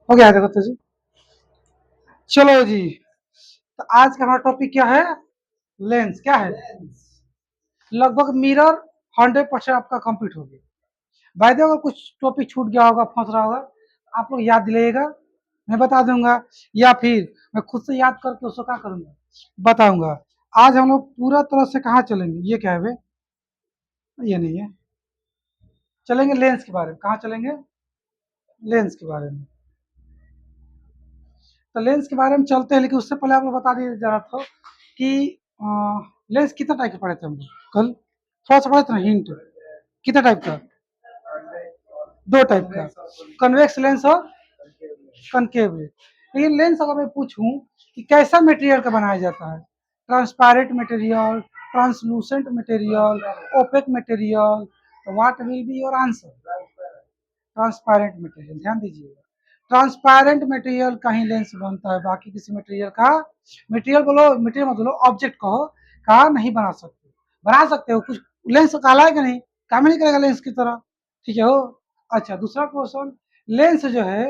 हो गया देखो तो जी। चलो जी, तो आज का हमारा टॉपिक क्या है? लेंस। क्या है? लगभग मिरर 100% आपका कंप्लीट हो गया। बाय द वे, अगर कुछ टॉपिक छूट गया होगा, फंस रहा होगा, आप लोग याद दिलाइएगा, मैं बता दूंगा, या फिर मैं खुद से याद करके उसको क्या करूंगा, बताऊंगा। आज हम लोग पूरा तरह से कहाँ चलेंगे? ये क्या है बे? ये नहीं है। चलेंगे लेंस के बारे में। कहाँ चलेंगे? लेंस के बारे में। तो लेंस के बारे में चलते हैं, लेकिन उससे पहले आप लोग बता दिए जा रहा था कि लेंस कितना टाइप के पढ़े थे हम लोग कल? थोड़ा सा पढ़े थे ना, हिंट। कितना टाइप का? दो टाइप का, कन्वेक्स लेंस और कनकेव लेंस। लेकिन लेंस अगर मैं पूछूं कि कैसा मटेरियल का बनाया जाता है, transparent material, translucent material, opaque material, तो what will be your answer? Transparent material. ध्यान दीजिएगा, ट्रांसपेरेंट मटेरियल का ही लेंस बनता है, बाकी किसी मटेरियल का, मटेरियल बोलो, मटेरियल मत बोलो, ऑब्जेक्ट कहो, का नहीं बना सकते। बना सकते हो कुछ, लेंस काला है कि नहीं? काम नहीं करेगा लेंस की तरह। ठीक है हो। अच्छा, दूसरा क्वेश्चन, लेंस जो है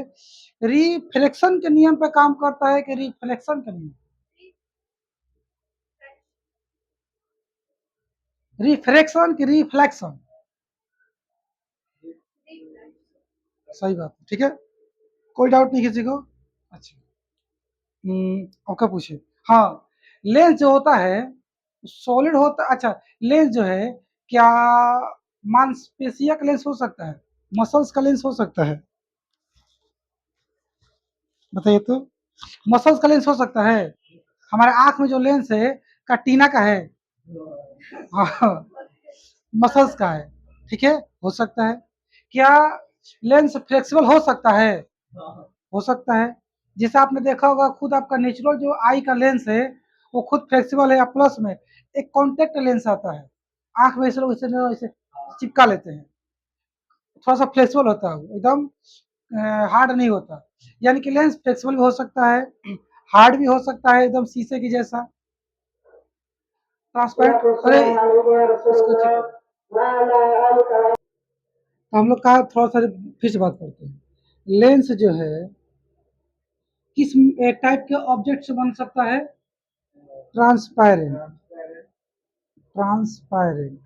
रिफ्लेक्शन के नियम पे काम करता है कि रिफ्लेक्शन के नियम? रिफ्रैक्शन की रिफ्लेक्शन? सही बात है, ठीक है। कोई डाउट नहीं किसी को? अच्छा। आपका पूछिए। हाँ, लेंस जो होता है सॉलिड होता, अच्छा, लेंस जो है, क्या मांसपेशिया का लेंस हो सकता है? मसल्स का लेंस हो सकता है? बताइए तो। मसल्स का लेंस हो सकता है? हमारे आंख में जो लेंस है कैटिना का है। हाँ, मसल्स का है। ठीक है, हो सकता है। क्या लेंस फ्लेक्सिबल हो सकता है? हो सकता है। जैसे आपने देखा होगा, खुद आपका नेचुरल जो आई का लेंस है वो खुद फ्लेक्सिबल है, या प्लस में एक कॉन्टेक्ट लेंस आता है, आंख में इसे लोग इसे चिपका लेते हैं, थोड़ा सा फ्लेक्सिबल होता है, एकदम हार्ड नहीं होता। यानी कि लेंस फ्लेक्सिबल भी हो सकता है, हार्ड भी हो सकता है, एकदम शीशे की जैसा ट्रांसपेरेंट। अरे तो हम लोग का थोड़ा सा फिर से बात करते हैं। लेंस जो है किस टाइप के ऑब्जेक्ट से बन सकता है? ट्रांसपेरेंट। ट्रांसपेरेंट।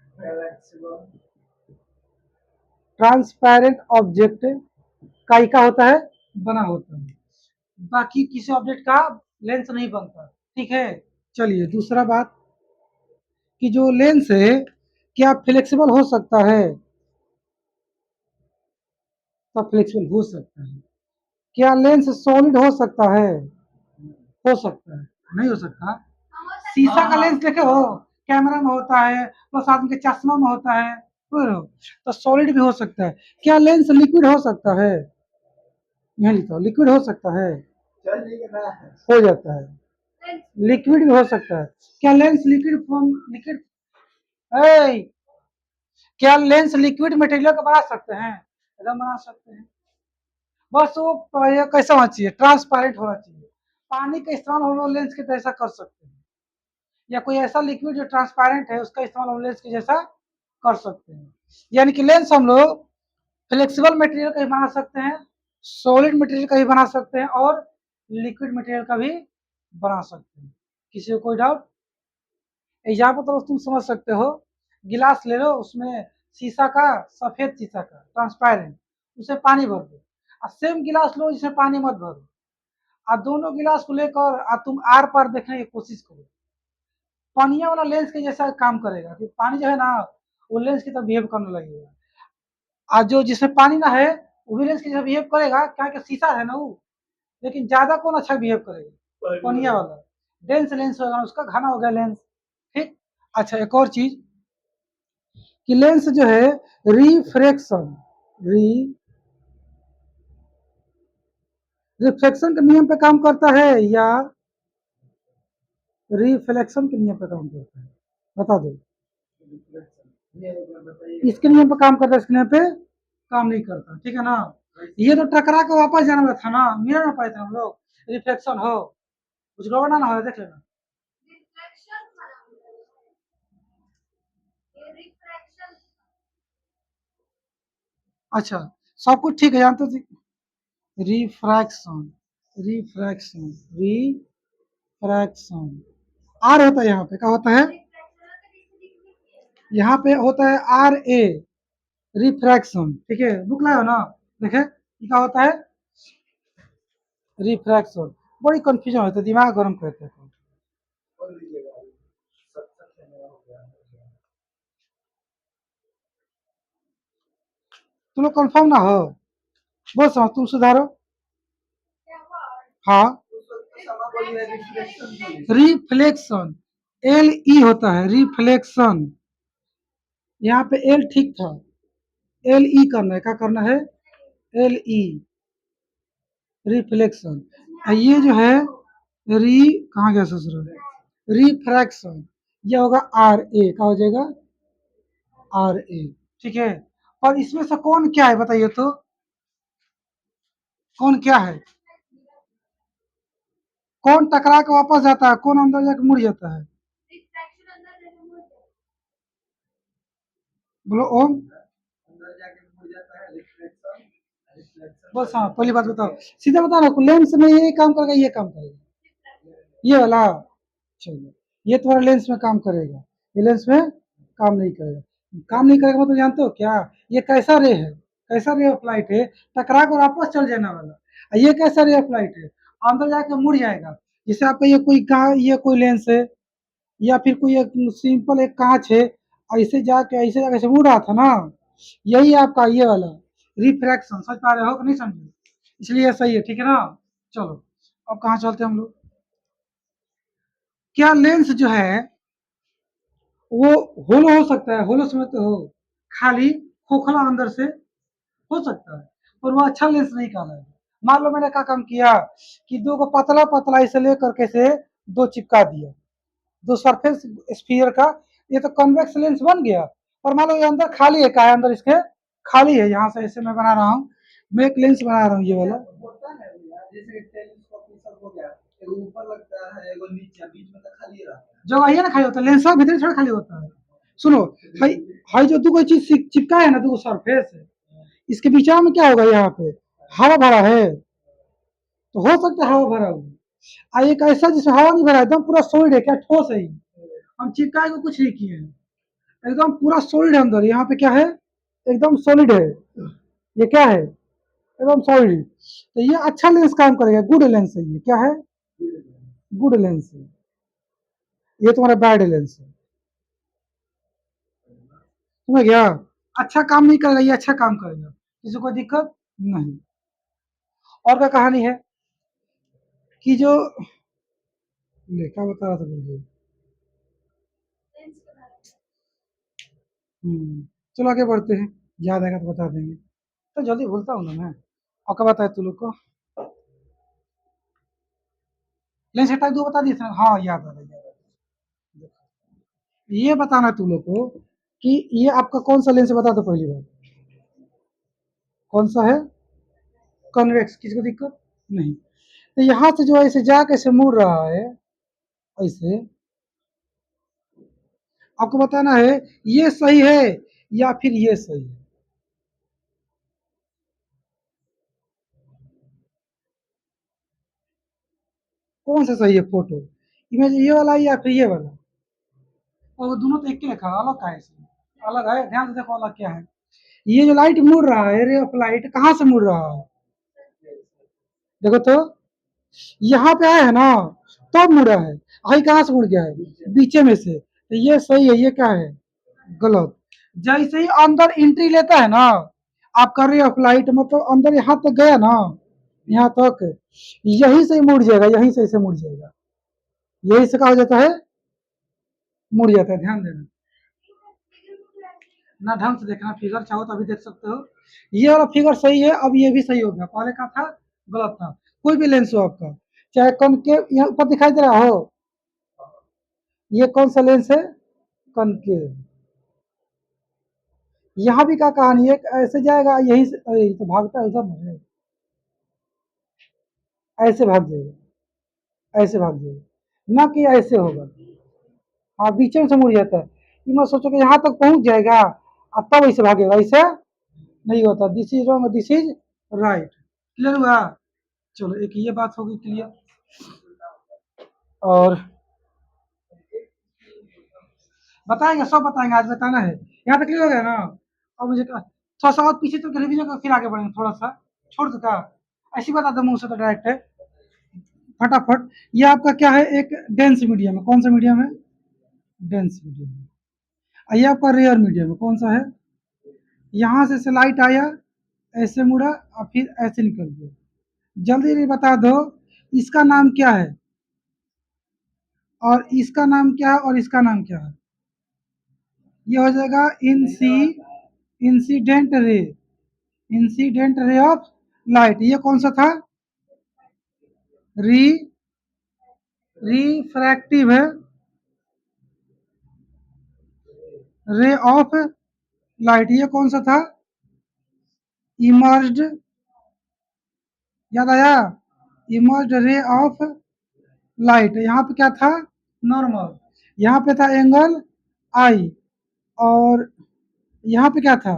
ट्रांसपेरेंट ऑब्जेक्ट का ही का होता है, बना होता है। बाकी किसी ऑब्जेक्ट का लेंस नहीं बनता। ठीक है। चलिए, दूसरा बात कि जो लेंस है क्या फ्लेक्सिबल हो सकता है? तो फ्लेक्सिबल हो सकता है। क्या लेंस सॉलिड हो सकता है? हो सकता है। नहीं हो सकता? शीशा का लेंस देखे हो, कैमरा में होता है, प्लस आदमी के चश्मा में होता है, तो सॉलिड भी हो सकता है। क्या लेंस लिक्विड हो सकता है? यहाँ लिखा लिक्विड हो सकता है, हो जाता है। लिक्विड भी हो सकता है। क्या लेंस लिक्विड फॉर्म, लिक्विड, क्या लेंस लिक्विड मटेरियल का बना सकते हैं? एकदम बना सकते हैं। बस वो कैसा होना चाहिए? ट्रांसपेरेंट होना चाहिए। पानी का इस्तेमाल हम लोग लेंस के जैसा कर सकते हैं, या कोई ऐसा लिक्विड जो ट्रांसपेरेंट है उसका इस्तेमाल हम लेंस के जैसा कर सकते हैं। यानी कि लेंस हम लोग फ्लेक्सिबल मटेरियल का भी बना सकते हैं, सॉलिड मटेरियल का भी बना सकते हैं, और लिक्विड मटेरियल का भी बना सकते हैं। किसी को कोई डाउट? एग्जाम्पल तो तुम समझ सकते हो, गिलास ले लो, उसमें शीशा का, सफेद शीशा का ट्रांसपेरेंट, उसे पानी भर दो, और सेम गिलास लो जिसमें पानी मत भरो, और दोनों गिलास को लेकर तुम आर पार देखने की कोशिश करो, पानिया वाला लेंस के जैसा काम करेगा, कि पानी जो है ना वो लेंस की तरह बिहेव करने लगेगा, और जो जिसमें पानी ना है वो भी लेंस की तरह बिहेव करेगा, क्या कि शीशा है ना वो, लेकिन ज्यादा कौन अच्छा बिहेव करेगा? पानिया वाला। डेंस लेंस होगा उसका, घना हो गया लेंस। ठीक। अच्छा, एक और चीज कि लेंस जो है रिफ्रैक्शन, री रिफ्लेक्शन के नियम पे काम करता है या रिफ्लेक्शन के नियम पे काम करता है? बता दो। इसके नियम पे काम करता है, इसके नियम पे काम नहीं करता। ठीक है ना। ये तो टकरा के वापस जाना वाला था ना, मिरर में पाए थे हम लोग। रिफ्लेक्शन हो, कुछ गड़बड़ ना हो, देख लेना। अच्छा, सब कुछ ठीक है, जानते थे। रिफ्रैक्शन, रिफ्रैक्शन, रिफ्रैक्शन आर होता है, यहाँ पे क्या होता है, यहाँ पे होता है आर ए, रिफ्रैक्शन। ठीक है, बुक लाए हो ना, देखे ये क्या होता है, रिफ्रैक्शन। बड़ी कंफ्यूजन होता है, दिमाग गर्म करते हैं। तुम लोग कंफर्म ना हो, बोल समझ तुम सुधारो। हाँ, रिफ्लेक्शन, एल ई होता है रिफ्लेक्शन। यहाँ पे एल ठीक था, एल ई करना है, क्या करना है, एल ई, रिफ्लेक्शन। ये जो है री, कहाँ गया ससुर, रिफ्रैक्शन, ये होगा आर ए, क्या हो जाएगा, आर ए। ठीक है, और इसमें से कौन क्या है बताइए तो, कौन क्या है, कौन टकरा के वापस जाता है, कौन अंदर जाके मुड़ जाता है, बोलो ओम। बस हाँ, पहली बात बताओ, सीधा बताओ ना, लेंस में ये काम करेगा, ये काम करेगा, ये वाला, चलो ये तुम्हारा लेंस में काम करेगा, ये लेंस में काम नहीं करेगा। काम नहीं करेगा मतलब जानते हो क्या, ये कैसा रे है, कैसा रे ऑफ लाइट है, टकरा कर वापस चल जाने वाला। और ये कैसा रे ऑफ लाइट है, अंदर जाके मुड़ जाएगा। जैसे आपका ये कोई ये कोई लेंस है, या फिर कोई एक सिंपल एक कांच है, ऐसे जाके ऐसे मुड़ रहा था ना, यही आपका ये वाला रिफ्रैक्शन। समझ पा रहे हो कि नहीं समझे, इसलिए सही है, ठीक है ना। चलो अब कहाँ चलते हैं हम लोग, क्या लेंस जो है वो होलो हो सकता है, होलो समझते हो, खाली खोखला अंदर से हो सकता है, पर वो अच्छा लेंस नहीं कहलाएगा। मान लो मैंने क्या काम किया कि दो को पतला पतला इसे लेकर के से दो चिपका दिया, दो सरफेस स्फीयर का, ये तो कन्वेक्स लेंस बन गया। और मान लो ये अंदर खाली है, क्या है अंदर इसके, खाली है, यहाँ से ऐसे मैं बना रहा हूँ, मैं एक लेंस बना रहा हूँ ये वाला, जगह ये ना खाली होता है, लेंस भीतर थोड़ा खाली होता है। सुनो, हाई, हाई जो दो कोई चीज चिपका है ना, दो सरफेस है, इसके बीच में क्या होगा, यहाँ पे हवा भरा है, तो हो सकता है हवा भरा हुआ। एक ऐसा जिसमें हवा नहीं भरा, एकदम पूरा सॉलिड है, क्या ठोस है, हम चिपकाए को कुछ नहीं किए हैं, एकदम पूरा सॉलिड है अंदर, यहाँ पे क्या है, एकदम सॉलिड है, ये क्या है, एकदम सॉलिड। तो ये अच्छा लेंस काम करेगा, गुड लेंस है, ये क्या है, गुड लेंस है। ये तुम्हारा बैड लेंस है, समझ गया, अच्छा काम नहीं करेगा, ये अच्छा काम करेगा, किसी को दिक्कत नहीं। और क्या कहानी है कि जो क्या बता रहा था मुझे, चलो आगे बढ़ते हैं, याद आएगा तो बता देंगे, तो जल्दी भूलता हूँ ना मैं। और क्या बताया तू लोग को, लेंस टाइप दो बता दिए थे ना, हाँ याद आ रहा है। ये बताना तुम लोग को कि ये आपका कौन सा लेंस है, बता दो पहली बार, कौन सा है, कन्वेक्स, किसी को दिक्कत नहीं। तो यहाँ से जो ऐसे जा कैसे मुड़ रहा है, ऐसे आपको बताना है ये सही है या फिर ये सही है, कौन सा सही है फोटो, इमेज ये वाला है या फिर ये वाला, और वो दोनों तो एक ही लिखा है, अलग का है इसमें, अलग है, ध्यान से देखो अलग क्या है। ये जो लाइट मुड़ रहा है, रे ऑफ लाइट कहाँ से मुड़ रहा है, देखो तो, यहाँ पे आया है ना, तब मुड़ा है, आई कहाँ से मुड़ गया है, बीचे में से, तो ये सही है, ये क्या है, गलत। जैसे ही अंदर एंट्री लेता है ना, आपका रे ऑफ लाइट मतलब अंदर यहाँ तक गया ना, यहाँ तक, यहीं से मुड़ जाएगा, यहीं से मुड़ जाएगा, यही से कहा हो जाता है, मुड़ जाता है, ध्यान देना ना, ढंग से देखना फिगर, चाहो तो अभी देख सकते हो, ये वाला फिगर सही है, अब ये भी सही हो गया, पहले का था गलत था। कोई भी लेंस हो आपका, चाहे कनकेव, यहाँ ऊपर दिखाई दे रहा हो, ये कौन सा लेंस है, कनकेव। यहाँ भी क्या कहानी है, ऐसे जाएगा यही से, अरे ये तो भागता है उधर नहीं, ऐसे भाग जाएगा, ऐसे भाग जाएगा, ना कि ऐसे होगा, हाँ बीच में से मुड़ जाता है, कि मैं सोचो कि यहाँ तक पहुंच जाएगा, अब तब ऐसे भागेगा, ऐसे नहीं होता, this is wrong, this is right, clear हुआ। चलो एक ये बात होगी क्लियर। और बताएंगे, सब बताएंगे, आज बताना है। यहाँ तक क्लियर हो गया ना? अब मुझे थोड़ा सा और पीछे तो रिवीजन का, फिर आगे बढ़ेंगे थोड़ा सा। छोड़ देता, ऐसी बता दो मुंह से तो डायरेक्ट है फटाफट। ये आपका क्या है? एक डेंस मीडियम है। कौन सा मीडियम है? डेंस मीडियम है। ये आपका रेयर मीडियम है। कौन सा है? यहाँ से लाइट आया, ऐसे मुड़ा और फिर ऐसे निकल गया। जल्दी से बता दो इसका नाम क्या है, और इसका नाम क्या है, और इसका नाम क्या है? ये हो जाएगा incident ray. Incident ray of light. ये कौन सा था? री रिफ्रैक्टिव रे ऑफ लाइट। ये कौन सा था? इमर्ज्ड, याद आया? Emerged ray of light. यहाँ पे क्या था? नॉर्मल। यहाँ पे था एंगल आई, और यहाँ पे क्या था?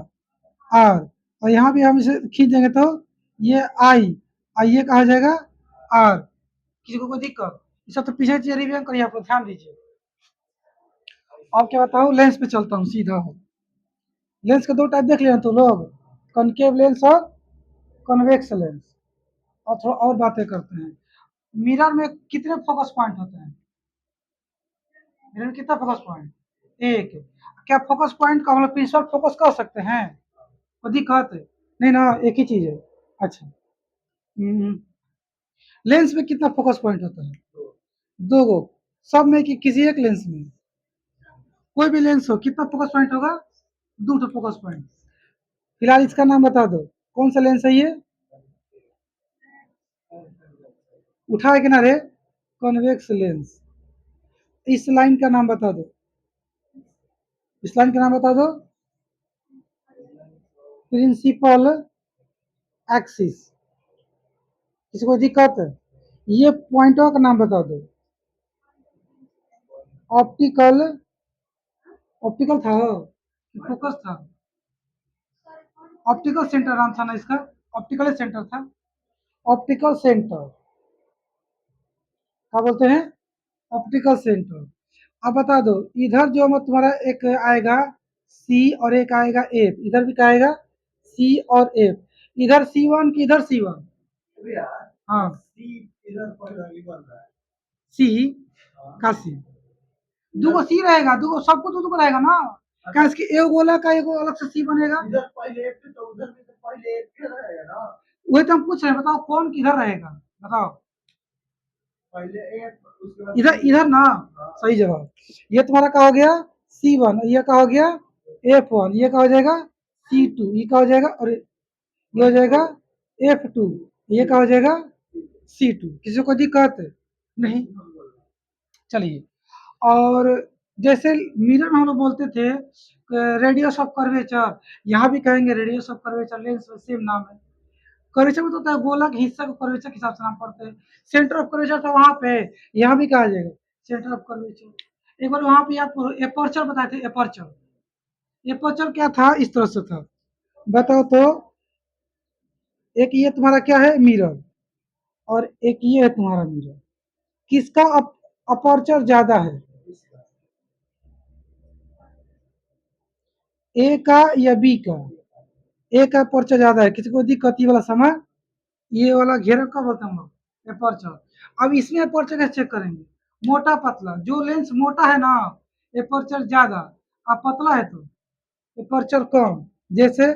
आर। और यहाँ पे हम इसे खींच देंगे तो ये आई, और ये कहा जाएगा आर। किसी को कोई दिक्कत? ये सब तो पीछे से रिवीजन करिए, आप लोग ध्यान दीजिए। अब क्या बताऊँ, लेंस पे चलता हूँ सीधा। लेंस के दो टाइप देख लिया तो लोग, कॉनकेव लेंस और कन्वेक्स लेंस। और थोड़ा और बातें करते हैं। मिरर में कितने फोकस पॉइंट होते हैं? मिरर में कितना फोकस पॉइंट? एक। क्या फोकस पॉइंट का हम लोग प्रिंसिपल फोकस कर सकते हैं? कोई दिक्कत? नहीं ना, एक ही चीज है। अच्छा। लेंस में कितना फोकस पॉइंट होता है? दो गो। सब में कि किसी एक लेंस में? कोई भी लेंस हो, कितना फोकस पॉइंट होगा? दो ठो फोकस पॉइंट। फिलहाल इसका नाम बता दो, कौन सा लेंस है ये? उठा है किनारे, कॉन्वेक्स लेंस। इस लाइन का नाम बता दो, इस लाइन का नाम बता दो। Principal axis. किसी को दिक्कत है? ये पॉइंटों का नाम बता दो। ऑप्टिकल, ऑप्टिकल था फोकस था? ऑप्टिकल सेंटर नाम था ना इसका, ऑप्टिकल सेंटर था। ऑप्टिकल सेंटर क्या बोलते हैं? Optical centre. अब बता दो, इधर जो मैं तुम्हारा एक आएगा सी, और एक आएगा एफ। इधर भी क्या आएगा? सी और एफ। इधर C1 की इधर C1। हाँ, सी का सी। दूगो सी रहेगा, दूगो सबको दो दूगो रहेगा ना। क्या इसकी एक गोला का एगो अलग से सी बनेगा? वही तो हम पूछ रहे हैं, बताओ कौन किधर रहेगा, बताओ। इधर इधर ना, सही जवाब। ये तुम्हारा क्या हो गया? C1। ये क्या हो गया? F1। ये क्या हो जाएगा? C2। ये क्या हो जाएगा? और ये हो जाएगा F2। ये क्या हो जाएगा? C2। किसी को दिक्कत नहीं? चलिए। और जैसे मिरर में हम लोग बोलते थे रेडियस ऑफ कर्वेचर, यहाँ भी कहेंगे radius of curvature. Lens same नाम है। कर्वेचर में तो होता है गोला के हिस्सा को कर्वेचर के हिसाब से नाम पड़ते हैं। सेंटर ऑफ कर्वेचर तो वहां पे, यहाँ भी कहा जाएगा सेंटर ऑफ कर्वेचर। एक बार वहां पे आप एपर्चर बताए थे, एपर्चर। एपर्चर क्या था? इस तरह से था। बताओ तो, एक ये तुम्हारा क्या है? मिरर। और एक ये है तुम्हारा मिरर। किसका अपर्चर ज्यादा है? ए का या बी का? ए का अपर्चर ज्यादा है। किसी को दिक्कत? ये वाला समय, ये वाला घेरा का बोलते हैं हम लोग एपर्चर। अब इसमें एपर्चर कैसे चेक करेंगे? मोटा पतला, जो लेंस मोटा है ना एपर्चर ज्यादा, अब पतला है तो एपर्चर कम। जैसे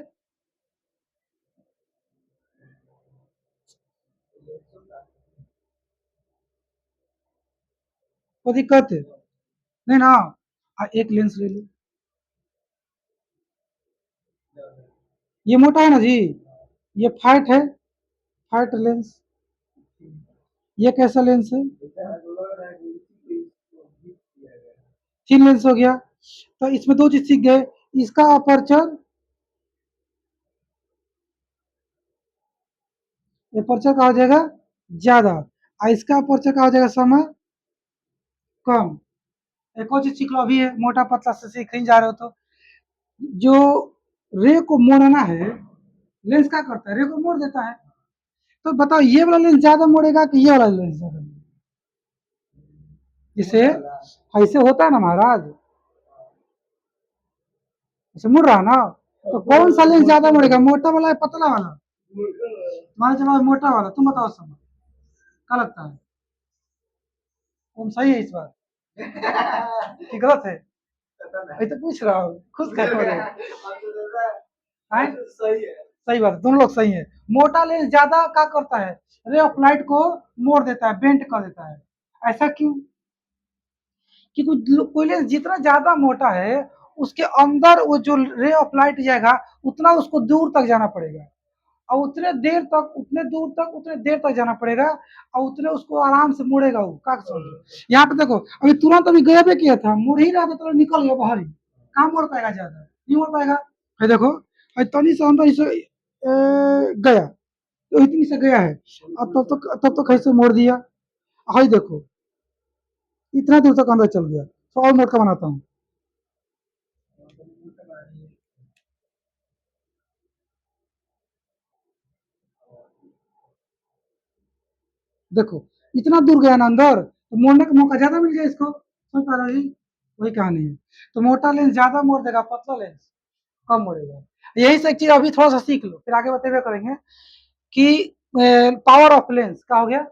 कोई दिक्कत है? नहीं ना। एक लेंस ले लो, ये मोटा है ना जी, ये फाइट है, फाइट लेंस। ये कैसा लेंस है? थिन लेंस हो गया। तो इसमें दो चीज सीख गए, इसका अपर्चर, अपर्चर का हो जाएगा ज्यादा, और इसका अपर्चर का हो जाएगा समय कम। एक और चीज सीख लो, अभी है मोटा पतला से सीख ही जा रहे हो तो, जो रे को मोड़ना है, लेंस क्या करता है? रे को मोड़ देता है। तो बताओ ये वाला लेंस ज्यादा मोड़ेगा कि ये वाला लेंस ज्यादा मोड़ेगा? इसे ऐसे होता है ना महाराज, इसे मुड़ रहा ना, तो कौन सा लेंस ज्यादा मुड़ेगा, मोटा वाला है पतला वाला? मान जवाब मोटा वाला। तुम बताओ समय क्या लगता है, कौन सही है इस बार कि गलत है? मैं तो पूछ रहा हूँ, खुद कह रहे हैं। सही बात है, दोनों लोग सही है। मोटा लेंस ज्यादा क्या करता है, रे ऑफ लाइट को मोड़ देता है, बेंट कर देता है। ऐसा क्यों? क्योंकि कोई लेंस जितना ज्यादा मोटा है उसके अंदर वो जो रे ऑफ लाइट जाएगा उतना उसको दूर तक जाना पड़ेगा, और उतने देर तक जाना पड़ेगा, और उतने उसको आराम से मुड़ेगा वो, क्या समझो। यहाँ पे देखो अभी तुरंत अभी गया भी किया था, मुड़ ही रहा था तो निकल गया बाहर ही, कहाँ मुड़ पाएगा ज्यादा, नहीं मुड़ पाएगा। है देखो, तनी से अंदर इसे गया, तो इतनी से गया है, अब तब तो कैसे मोड़ दिया। हाई देखो इतना दूर तक अंदर चल गया, तो और मोड़ का बनाता हूँ। देखो इतना दूर गया ना अंदर, तो मोड़ने का मौका ज्यादा मिल गया इसको, समझ पा रहे हो जी, वही कहानी है। तो मोटा लेंस ज्यादा मोड़ देगा, पतला लेंस कम मोड़ेगा। यही सब चीज अभी थोड़ा सा सीख लो, फिर आगे बताइए करेंगे कि पावर ऑफ लेंस क्या हो गया।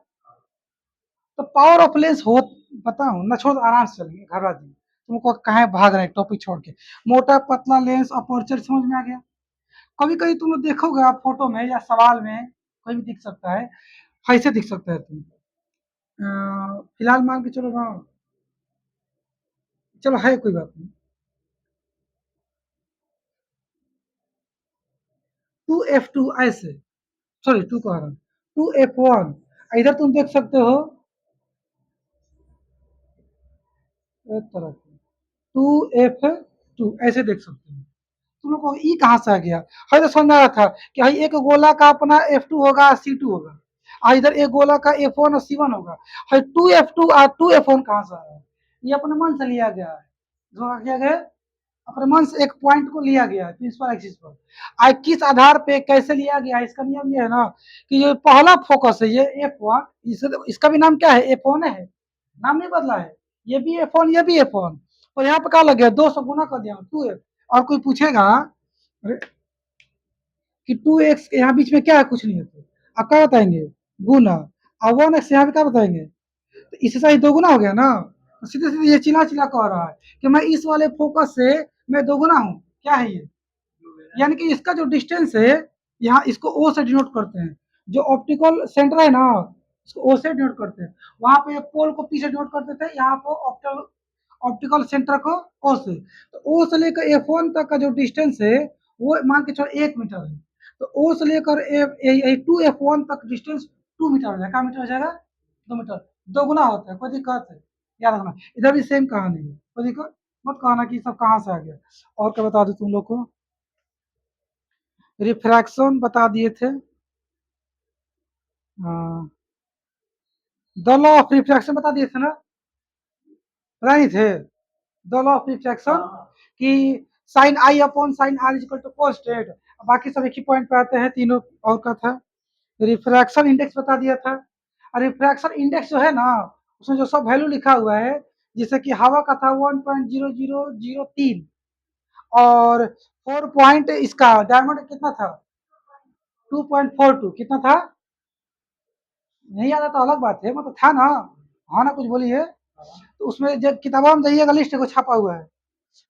तो पावर ऑफ लेंस हो, बताऊं ना, छोड़ आराम से चलेंगे, घबरा दी, तुमको कहाँ भाग रहे हैं टॉपिक छोड़ के। मोटा पतला लेंस अपर्चर समझ में आ गया। कभी कभी तुम लोग देखोगे आप फोटो में या सवाल में कोई भी दिख सकता है, ऐसे दिख सकता है तुम, फिलहाल मान के चलो ना, चलो है कोई बात नहीं, 2F2 ऐसे, सॉरी टू कह रहा हूँ, 2F1 इधर तुम देख सकते हो एक तरह से, 2F2 ऐसे देख सकते हो। तुम लोग को ई कहाँ से आ गया? हमें तो समझ में आ रहा था कि भाई एक गोला का अपना F2 होगा, C2 होगा, और इधर एक गोला का F1 और C1 होगा। है 2F2 और 2F1 कहाँ से आ रहा है? ये अपने मन से लिया गया है, जो किया गया अपने मन से एक पॉइंट को लिया गया है प्रिंसिपल एक्सिस पर। आज किस आधार पे कैसे लिया गया है, इसका नियम ये है ना कि ये पहला फोकस है ये F1, इसका भी नाम क्या है, F1 है, नाम नहीं बदला है, ये भी F1 ये भी F1, और यहाँ पे क्या लग गया 200 गुना कर दिया 2F। और कोई पूछेगा अरे कि 2x यहाँ बीच में क्या है, कुछ नहीं है, तो आप क्या बताएंगे, गुना, और 1x यहाँ पे क्या बताएंगे, तो इससे सही दो गुना हो गया ना। तो सीधे सीधे ये चिल्ला चिल्ला कह रहा है कि मैं इस वाले फोकस से मैं दोगुना हूँ, क्या है ये, यानी कि इसका जो डिस्टेंस है, यहाँ इसको ओ से डिनोट करते हैं, जो ऑप्टिकल सेंटर है ना इसको ओ से डिनोट करते हैं, वहां पे पोल को पी से डिनोट करते थे, यहाँ पर ऑप्टिकल ऑप्टिकल सेंटर को ओ से, तो ओ से लेकर F1 तक का जो डिस्टेंस है वो मान के चलो 1 मीटर है, तो ओ से लेकर 2F1 तक डिस्टेंस 2 मीटर हो जाएगा, क्या मीटर हो जाएगा, 2 मीटर, दोगुना होता है, कोई दिक्कत है, याद रखना। इधर भी सेम कहानी है, कोई दिक्कत मत कहना कि सब कहाँ से आ गया। और क्या बता दूं तुम लोग को, रिफ्रैक्शन बता दिए थे, द लॉ ऑफ रिफ्रैक्शन बता दिए थे ना, बता नहीं थे, द लॉ ऑफ रिफ्रैक्शन कि sine I upon sine R equal to constant, बाकी सब एक ही पॉइंट पे आते हैं तीनों। और का था रिफ्रैक्शन इंडेक्स बता दिया था, और रिफ्रैक्शन इंडेक्स जो है ना उसमें जो सब वैल्यू लिखा हुआ है, जैसे कि हवा का था 1.0003, और 4 पॉइंट इसका डायमंड कितना था 2.42, कितना था, नहीं आता तो अलग बात है, मतलब था ना, हाँ ना कुछ बोलिए। तो उसमें जब किताबों में जाइएगा लिस्ट को छापा हुआ है,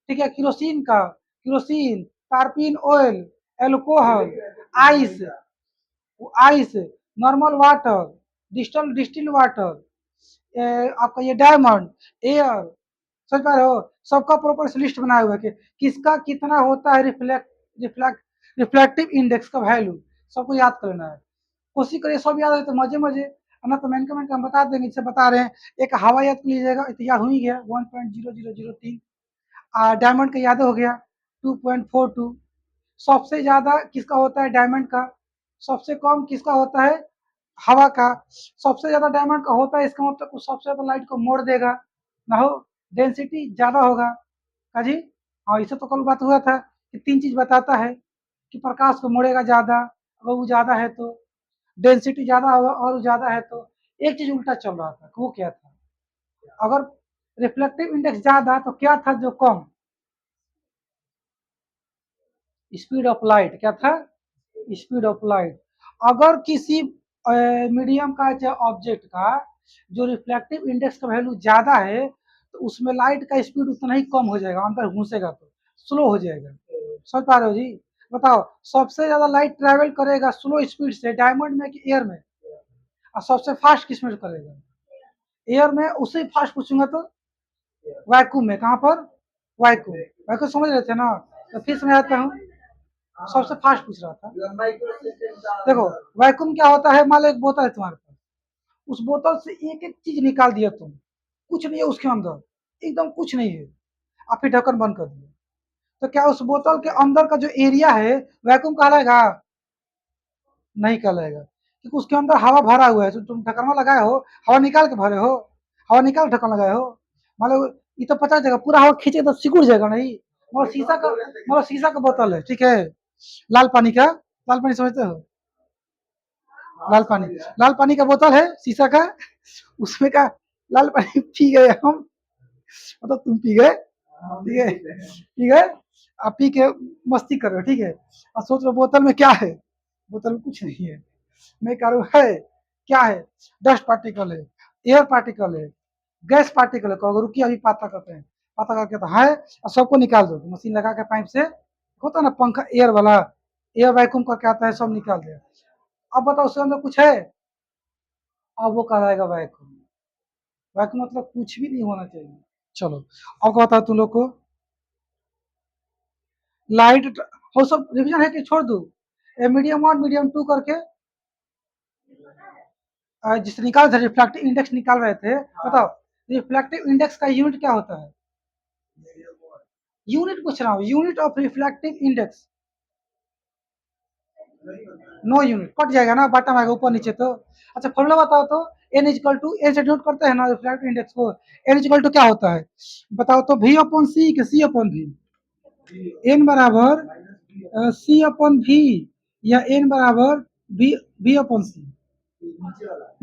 ठीक है, किरोसिन का, kerosene, turpentine oil, alcohol, ice, ice, normal water, distil water, आपका ये डायमंड, एयर, समझ पा रहे हो, सबका प्रॉपर से लिस्ट बनाया हुआ है कि किसका कितना होता है रिफ्लेक्टिव इंडेक्स का वैल्यू, सबको याद करना है। कोशिश करिए सब याद है तो मजे मजे, ना तो मैन कमेंट हम बता देंगे, जैसे बता रहे हैं, एक हवा याद कर लीजिएगा, याद हो ही गया 1.0003, डायमंड का याद हो गया 2.42, सबसे ज्यादा किसका होता है डायमंड का, सबसे कम किसका होता है हवा का, सबसे ज्यादा डायमंड का होता है, इसका मतलब सबसे ज्यादा लाइट को मोड़ देगा ना, हो डेंसिटी ज्यादा होगा का जी। हाँ इसे तो कल बात हुआ था कि 3 चीज बताता है कि प्रकाश को मोड़ेगा ज्यादा, अगर वो ज्यादा है तो, डेंसिटी ज्यादा होगा और ज्यादा है तो एक चीज उल्टा चल रहा था, वो क्या था? अगर रिफ्लेक्टिव इंडेक्स ज्यादा तो क्या था जो कम? Speed of light. क्या था? Speed of light. अगर किसी मीडियम का या ऑब्जेक्ट का जो रिफ्लेक्टिव इंडेक्स का वैल्यू ज्यादा है तो उसमें लाइट का स्पीड उतना ही कम हो जाएगा, अंदर घुसेगा तो स्लो हो जाएगा। समझ पा रहे हो जी? बताओ, सबसे ज्यादा लाइट ट्रेवल करेगा स्लो स्पीड से डायमंड में कि एयर में? और सबसे फास्ट किस में करेगा? एयर में। उससे फास्ट पूछूंगा तो वैक्यूम में। कहाँ पर? वैक्यूम। वैक्यूम समझ रहे थे ना? तो फिर समझ आता हूँ। सबसे फास्ट पूछ रहा था। देखो, वैक्यूम क्या होता है? मान लो एक बोतल है तुम्हारे पास, उस बोतल से एक एक चीज निकाल दिया तुम, कुछ नहीं है उसके अंदर, एकदम कुछ नहीं है, आप फिर ढक्कन बंद कर दिया, तो क्या उस बोतल के अंदर का जो एरिया है वैक्यूम कहलाएगा? नहीं कहलाएगा, क्योंकि उसके अंदर हवा भरा हुआ है। तो तुम ढक्कन लगाए हो, हवा निकाल के भरे हो, हवा निकाल ढक्कन लगाए हो। मान लो ये तो पता चलेगा, पूरा हवा खींचे तो सिकुड़ जाएगा नहीं। मतलब शीशा का बोतल है, ठीक है, लाल पानी का। लाल पानी समझते हो? लाल पानी का बोतल है शीशा का, उसमें का लाल पानी पी गए हम, मतलब तुम पी गए, ठीक है, ठीक है, आप पी के मस्ती कर रहे हो, ठीक है, और सोच रहे हो बोतल में क्या है? बोतल में कुछ नहीं है। मैं कह रहा हूँ है, क्या है? डस्ट पार्टिकल है, एयर पार्टिकल है, गैस पार्टिकल है। कहोगे रुकिए अभी पता करते हैं। पता करके तो है, और सबको निकाल दो मशीन लगा के पाइप से, होता है ना पंखा एयर वाला, एयर वैक्यूम करके आता है, सब निकाल दे। अब बताओ उसके अंदर कुछ है? अब वो कहलाएगा वैक्यूम। वैक्यूम मतलब कुछ भी नहीं होना चाहिए। चलो, अब क्या बताओ तुम लोग को? लाइट वो सब रिविजन है कि छोड़ दूं? मीडियम 1 मीडियम 2 करके जिससे निकाल थे, रिफ्लेक्टिव इंडेक्स निकाल रहे थे। बताओ, रिफ्लेक्टिव इंडेक्स का यूनिट क्या होता है? यूनिट पूछ रहा हूँ, unit of reflective index. No unit, cut जाएगा ना, बॉटम आएगा ऊपर नीचे तो। अच्छा, फॉर्मूला बताओ तो। एन इजकल टू, एन से डिनोट करते हैं ना रिफ्लेक्टिव इंडेक्स को। एन इजकल टू क्या होता है? बताओ तो, वी अपॉन सी के सी अपॉन वी? एन बराबर सी अपॉन वी, या एन बराबर वी वी अपॉन सी?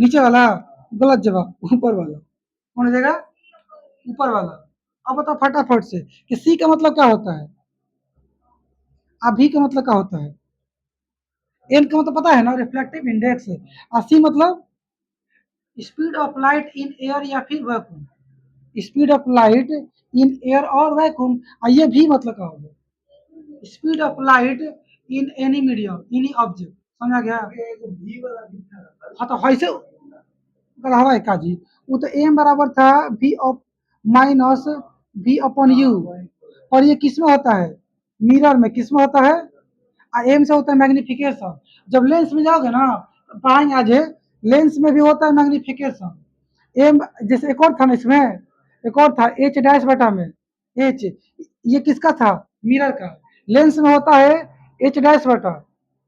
नीचे वाला गलत जवाब, ऊपर वाला। कौन हो जाएगा? ऊपर वाला। अब बताओ फटाफट से कि सी का मतलब क्या होता है, अभी का मतलब क्या होता है? एन का मतलब पता है ना, रिफ्लेक्टिव इंडेक्स। और सी मतलब speed of light in air या फिर vacuum. Speed of light in air और वैक्यूम। और ये भी मतलब क्या होगा? Speed of light in any medium, any object. समझा गया? हाँ तो वैसे हवा है काजी, वो तो एम बराबर था V of minus V upon U. और ये किस में होता है? मिरर में। किस में होता है? एम से होता है मैग्निफिकेशन। जब लेंस में जाओगे ना तो पाएंगे आज, लेंस में भी होता है मैग्निफिकेशन। एम जैसे एक और था ना इसमें, एक और था एच डैश बटा में, एच, ये किसका था? मिरर का। लेंस में होता है एच डैश बटा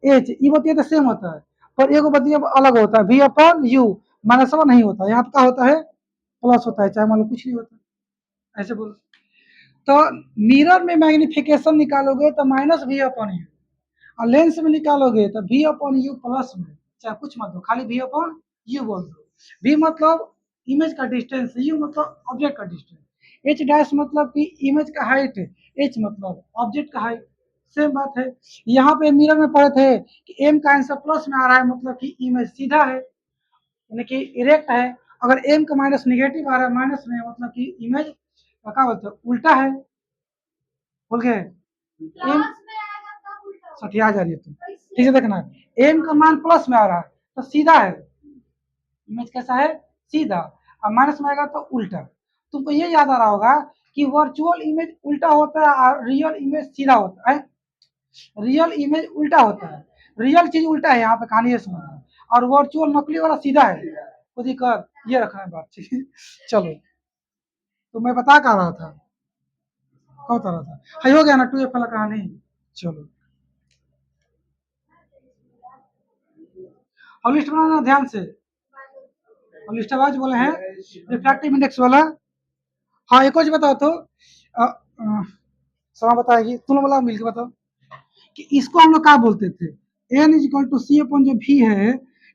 एच, ये बतिया तो सेम होता है, पर एक बतिया अलग होता है, V upon U. Minus one नहीं होता, यहाँ पे क्या होता है? प्लस होता है, चाहे मान लो कुछ नहीं होता। ऐसे बोलो तो, मिरर में मैग्निफिकेशन निकालोगे तो माइनस वी अपॉन यू, और लेंस में निकालोगे तो वी अपॉन यू प्लस में। चाहे कुछ मत दो, खाली वी अपॉन यू बोल दो। वी मतलब इमेज का डिस्टेंस, यू मतलब ऑब्जेक्ट का डिस्टेंस, एच डैश मतलब कि इमेज का हाइट, एच मतलब ऑब्जेक्ट का हाइट। सेम बात है। यहाँ पे मिरर में पढ़े थे कि एम का आंसर प्लस में आ रहा है, मतलब कि इमेज सीधा है, यानी कि इरेक्ट है। अगर एम का माइनस निगेटिव आ रहा है, माइनस में, मतलब कि इमेज क्या बोलते हैं, उल्टा है। बोल गए? एम सठिया जा रही है तुम, ठीक है, देखना एम का मान प्लस में आ रहा है तो सीधा है, इमेज कैसा है? सीधा। और माइनस में आएगा तो उल्टा। तुमको ये याद आ रहा होगा कि वर्चुअल इमेज उल्टा होता है और रियल इमेज सीधा होता है। रियल इमेज उल्टा होता है, रियल चीज उल्टा है, यहाँ पे कहानी ये समझना। और वर्चुअल नकली वाला सीधा है। तो दिक्कत ये रखना है बात, ठीक है। चलो, तो मैं बता क्या रहा था, क्या बता रहा था? हाई हो गया ना 2F वाला कहानी। चलो, और लिस्ट बनाना ध्यान से। और लिस्ट आवाज बोले हैं रिफ्रैक्टिव इंडेक्स वाला। हाँ, एक और चीज बताओ तो, समा बताएगी, तुम लोग बोला मिलकर बताओ कि इसको हम लोग क्या बोलते थे? N is equal to C upon जो भी है,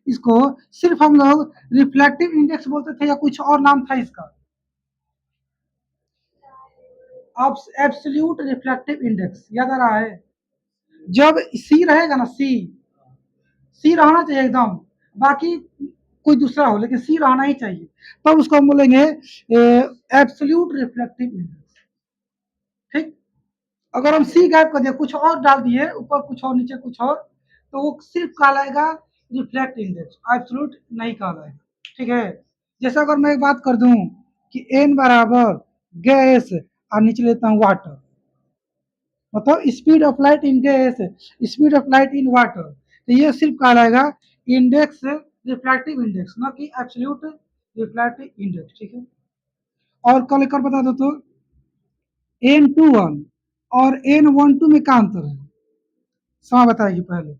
इसको सिर्फ हम लोग रिफ्लेक्टिव इंडेक्स बोलते थे या कुछ और नाम था इसका? एब्सोल्यूट रिफ्लेक्टिव इंडेक्स, याद आ रहा है? जब सी रहेगा ना, सी रहना चाहिए एकदम, बाकी कोई दूसरा हो लेकिन सी रहना ही चाहिए, तब तो उसको हम बोलेंगे एब्सोल्यूट रिफ्लेक्टिव इंडेक्स। ठीक, अगर हम सी गैप कर दिए, कुछ और डाल दिए, ऊपर कुछ और नीचे कुछ और, तो वो सिर्फ कहलाएगा रिफ्लेक्ट इंडेक्स, एब्सोल्यूट नहीं कहलाएगा। ठीक है, जैसे अगर मैं एक बात कर दूं कि एन बराबर गैस और नीचे लेता हूं वाटर, मतलब speed of light in gas, speed of light in water, तो ये सिर्फ कहलाएगा इंडेक्स, रिफ्लेक्टिव इंडेक्स, ना कि एब्सोल्यूट रिफ्लेक्टिव इंडेक्स। ठीक है, और कल एक और बता दो तो, N21 और N12 में क्या अंतर है? समा बताएगी पहले,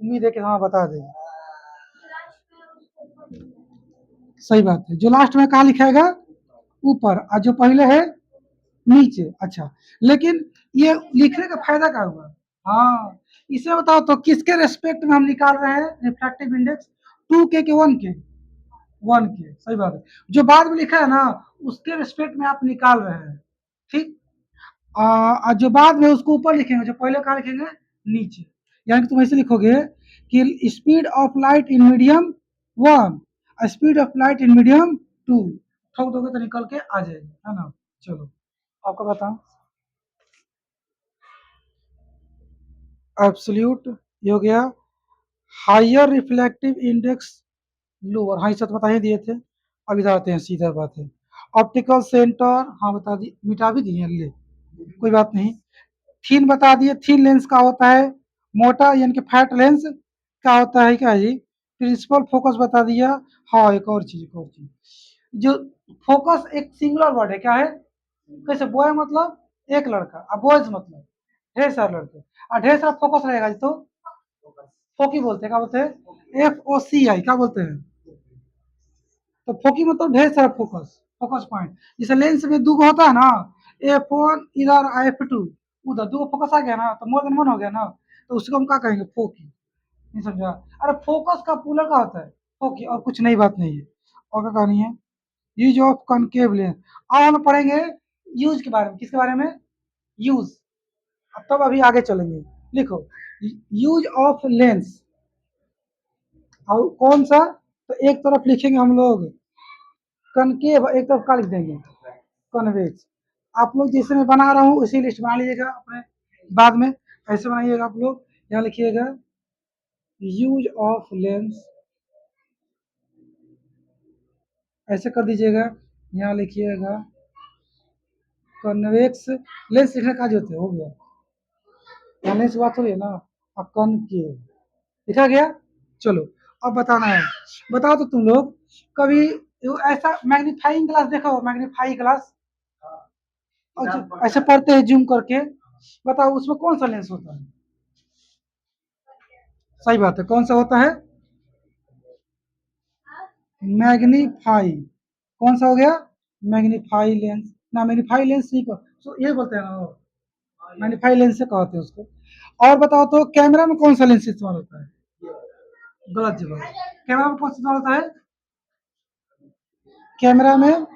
उम्मीद है कि हाँ बता देगी। सही बात है, जो लास्ट में कहा लिखाएगा ऊपर और जो पहले है नीचे। अच्छा, लेकिन ये लिखने का फायदा क्या हुआ? हाँ, इसे बताओ तो किसके रेस्पेक्ट में हम निकाल रहे हैं रिफ्लेक्टिव इंडेक्स? 2 के 1 के? 1 के, सही बात है। जो बाद में लिखा है ना, उसके रेस्पेक्ट में आप निकाल रहे हैं। ठीक, जो बाद में उसको ऊपर लिखेंगे, जो पहले कहा लिखेंगे नीचे, यानी कि तुम ऐसे लिखोगे कि speed of light in medium 1, speed of light in medium 2, ठोक दोगे तो निकल के आ जाएगा, है ना? चलो, आपका बताओ। एब्सोल्यूट ये हो गया, हायर रिफ्लेक्टिव इंडेक्स लोअर, हाँ सच बता ही दिए थे। अब इधर आते हैं, सीधा बात है। ऑप्टिकल सेंटर, हाँ बता दी, मिटा भी दिए, ले कोई बात नहीं। थीन बता दिए, थीन लेंस का होता है, मोटा यानी कि फैट लेंस क्या होता है, क्या जी? प्रिंसिपल फोकस बता दिया। हाँ, एक और चीज, एक और चीज, जो फोकस एक सिंगुलर वर्ड है, क्या है? कैसे? बॉय मतलब एक लड़का, और बॉयज मतलब ढेर सारे लड़के, और ढेर सारा फोकस रहेगा तो फोकी बोलते हैं, क्या बोलते हैं? FOCI, क्या बोलते हैं? तो फोकी मतलब ढेर सारा फोकस, फोकस पॉइंट। जैसे लेंस में दो होता है ना, F1 इधर, F2 उधर, दो फोकस आ गया ना, तो मोर देन वन हो गया ना, तो उसको हम क्या कहेंगे? फोकी। नहीं समझा? अरे फोकस का पुलर का होता है फोकी, और कुछ नई बात नहीं है। और क्या कहानी है? यूज ऑफ कॉनकेव लेंस, अब हम पढ़ेंगे यूज के बारे में। किसके बारे में? यूज। तब अभी आगे चलेंगे। लिखो, यूज ऑफ लेंस, और कौन सा? तो एक तरफ लिखेंगे हम लोग कनकेव, एक तरफ का लिख देंगे कन्वेक्स। आप लोग जैसे मैं बना रहा हूँ उसी लिस्ट बना लीजिएगा अपने, बाद में ऐसे बनाइएगा आप लोग। यहाँ लिखिएगा यूज ऑफ लेंस, ऐसे कर दीजिएगा। यहाँ लिखिएगा कन्वेक्स लेंस, लिखने का जो हो गया, यहाँ लेंस बात हो रही है ना, और कनकेव लिखा गया। चलो, अब बताना है, बताओ तो तुम लोग कभी ऐसा मैग्नीफाइंग ग्लास देखा हो? मैग्नीफाइंग ग्लास, और ऐसे पढ़ते हैं जूम करके, बताओ उसमें कौन सा लेंस होता है? सही बात है, कौन सा होता है? मैग्नीफाई, कौन सा हो गया? मैग्नीफाई लेंस, ना मैग्नीफाई लेंस नहीं तो ये बोलते हैं ना, मैग्नीफाई लेंस से कहते हैं उसको। और बताओ तो कैमरा में कौन सा लेंस इस्तेमाल होता है? गलत जवाब। कैमरा में कौन सा इस्तेमाल होता है? कैमरा में,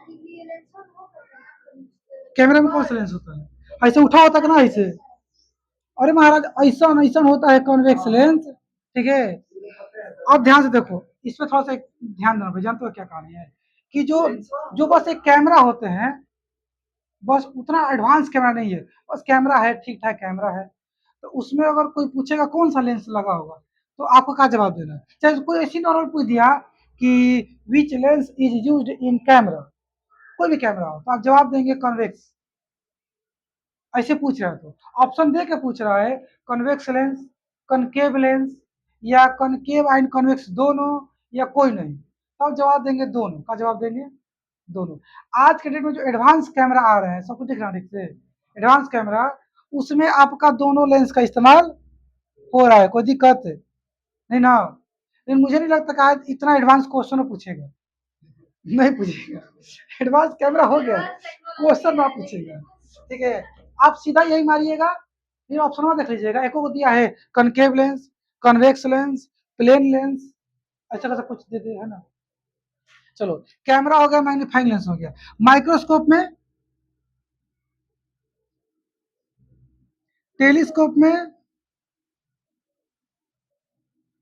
कैमरा में कौन सा लेंस होता है? ऐसे उठा होता है ना, ऐसे? अरे महाराज, ऐसा ऐसा होता है कॉन्वेक्स लेंस। ठीक है, अब ध्यान से देखो, इसमें थोड़ा सा ध्यान देना भाई। जानते हो क्या कहानी है? कि जो जो बस एक कैमरा होते हैं, बस उतना एडवांस कैमरा नहीं है, बस कैमरा है, ठीक ठाक कैमरा है, तो उसमें अगर कोई पूछेगा कौन सा लेंस लगा होगा, तो आपको क्या जवाब देना है? चाहे कोई ऐसी नॉर्मल पूछ दिया कि which lens is used in camera, कोई भी कैमरा हो, तो आप जवाब देंगे कन्वेक्स। ऐसे पूछ रहा है तो ऑप्शन दे के पूछ रहा है, कन्वेक्स लेंस, कनकेव लेंस, या कनकेव एंड कन्वेक्स दोनों, या कोई नहीं, तब तो जवाब देंगे दोनों। का जवाब देंगे दोनों। आज के डेट में जो एडवांस कैमरा आ रहे हैं, सब कुछ दिख रहा है ठीक से, एडवांस कैमरा, उसमें आपका दोनों लेंस का इस्तेमाल हो रहा है, कोई दिक्कत नहीं ना? लेकिन मुझे नहीं लगता कि आज इतना एडवांस क्वेश्चन पूछेगा, नहीं पूछेगा। एडवांस कैमरा हो गया, क्वेश्चन ना पूछेगा। ठीक है, आप सीधा यही मारिएगा, फिर ऑप्शन में देख लीजिएगा, एक को दिया है concave lens, convex lens, plane lens, ऐसा कैसा कुछ दे दे है ना। चलो, कैमरा हो गया, मैग्नीफाइंग लेंस हो गया। माइक्रोस्कोप में, टेलीस्कोप में,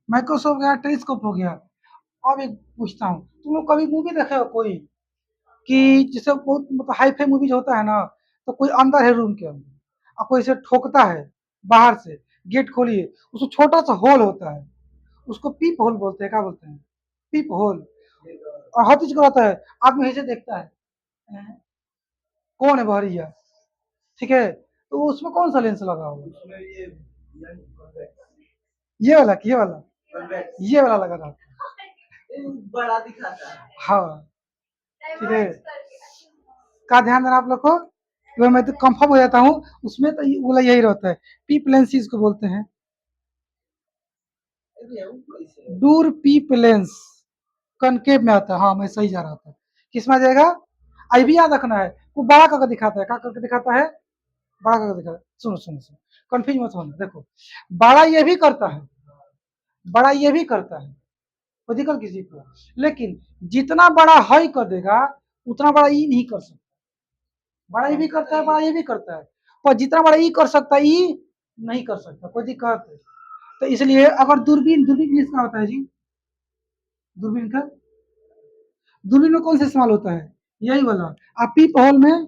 माइक्रोस्कोप हो गया, टेलीस्कोप हो गया। अब एक पूछता हूँ, तुम लोग कभी मूवी देखे हो कोई कि जैसे बहुत मतलब हाई फाई मूवीज होता है ना, तो कोई अंदर है रूम के अंदर और कोई इसे ठोकता है बाहर से, गेट खोलिए, उसको छोटा सा होल होता है, उसको पीप होल बोलते हैं, क्या बोलते हैं, पीप होल। और हर चीज को रहता है, आदमी ऐसे देखता है, कौन है बहरिया, ठीक है, तो उसमें कौन सा लेंस लगा होगा, ये वाला कि ये वाला लगा था, बड़ा दिखाता है, हाँ, ठीक है, का ध्यान देना आप लोग को, तो मैं तो कंफर्म हो जाता हूँ, उसमें तो वाला यही रहता है, पीप लेंस इसको बोलते हैं, दूर पीप लेंस, कनकेव में आता है, हाँ मैं सही जा रहा था, किस में आ जाएगा, आई भी याद रखना है, वो बड़ा करके दिखाता है, क्या करके दिखाता है, बड़ा करके दिखाता है, सुनो सुनो सुनो, कंफ्यूज मत होना, देखो, बड़ा ये भी करता है, बड़ा ये भी करता है, कोई दिक्कत किसी को, लेकिन जितना बड़ा हाई कर देगा उतना बड़ा ई नहीं कर सकता, बड़ा ई भी करता है, बड़ा ये भी करता है, पर जितना बड़ा ई कर सकता है ई नहीं कर सकता, कोई दिक्कत है, तो इसलिए अगर दूरबीन, दूरबीन किसका होता है जी, दूरबीन का, दूरबीन में कौन सा इस्तेमाल होता है, यही वाला, आप पीप होल में,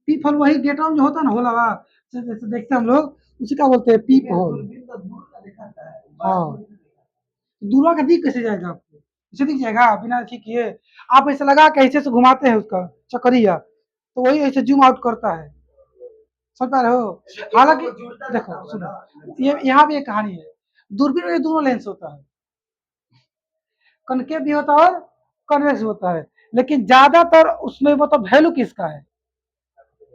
पीप होल वही गेट जो होता है ना होला हुआ, जैसे देखते हैं हम लोग, उसी का बोलते हैं पीप होल, हाँ, दूल्हा का दिख कैसे जाएगा आपको, इसे दिख जाएगा बिना ठीक किए, आप ऐसे लगा के ऐसे से घुमाते हैं उसका चक्करिया, तो वही ऐसे जूम आउट करता है, समझ पा रहे हो, हालांकि देखो सुनो, ये यहाँ भी एक कहानी है, दूरबीन में दोनों लेंस होता है, कनकेव भी होता है और कन्वेक्स होता है, लेकिन ज्यादातर उसमें मतलब वैल्यू किसका है,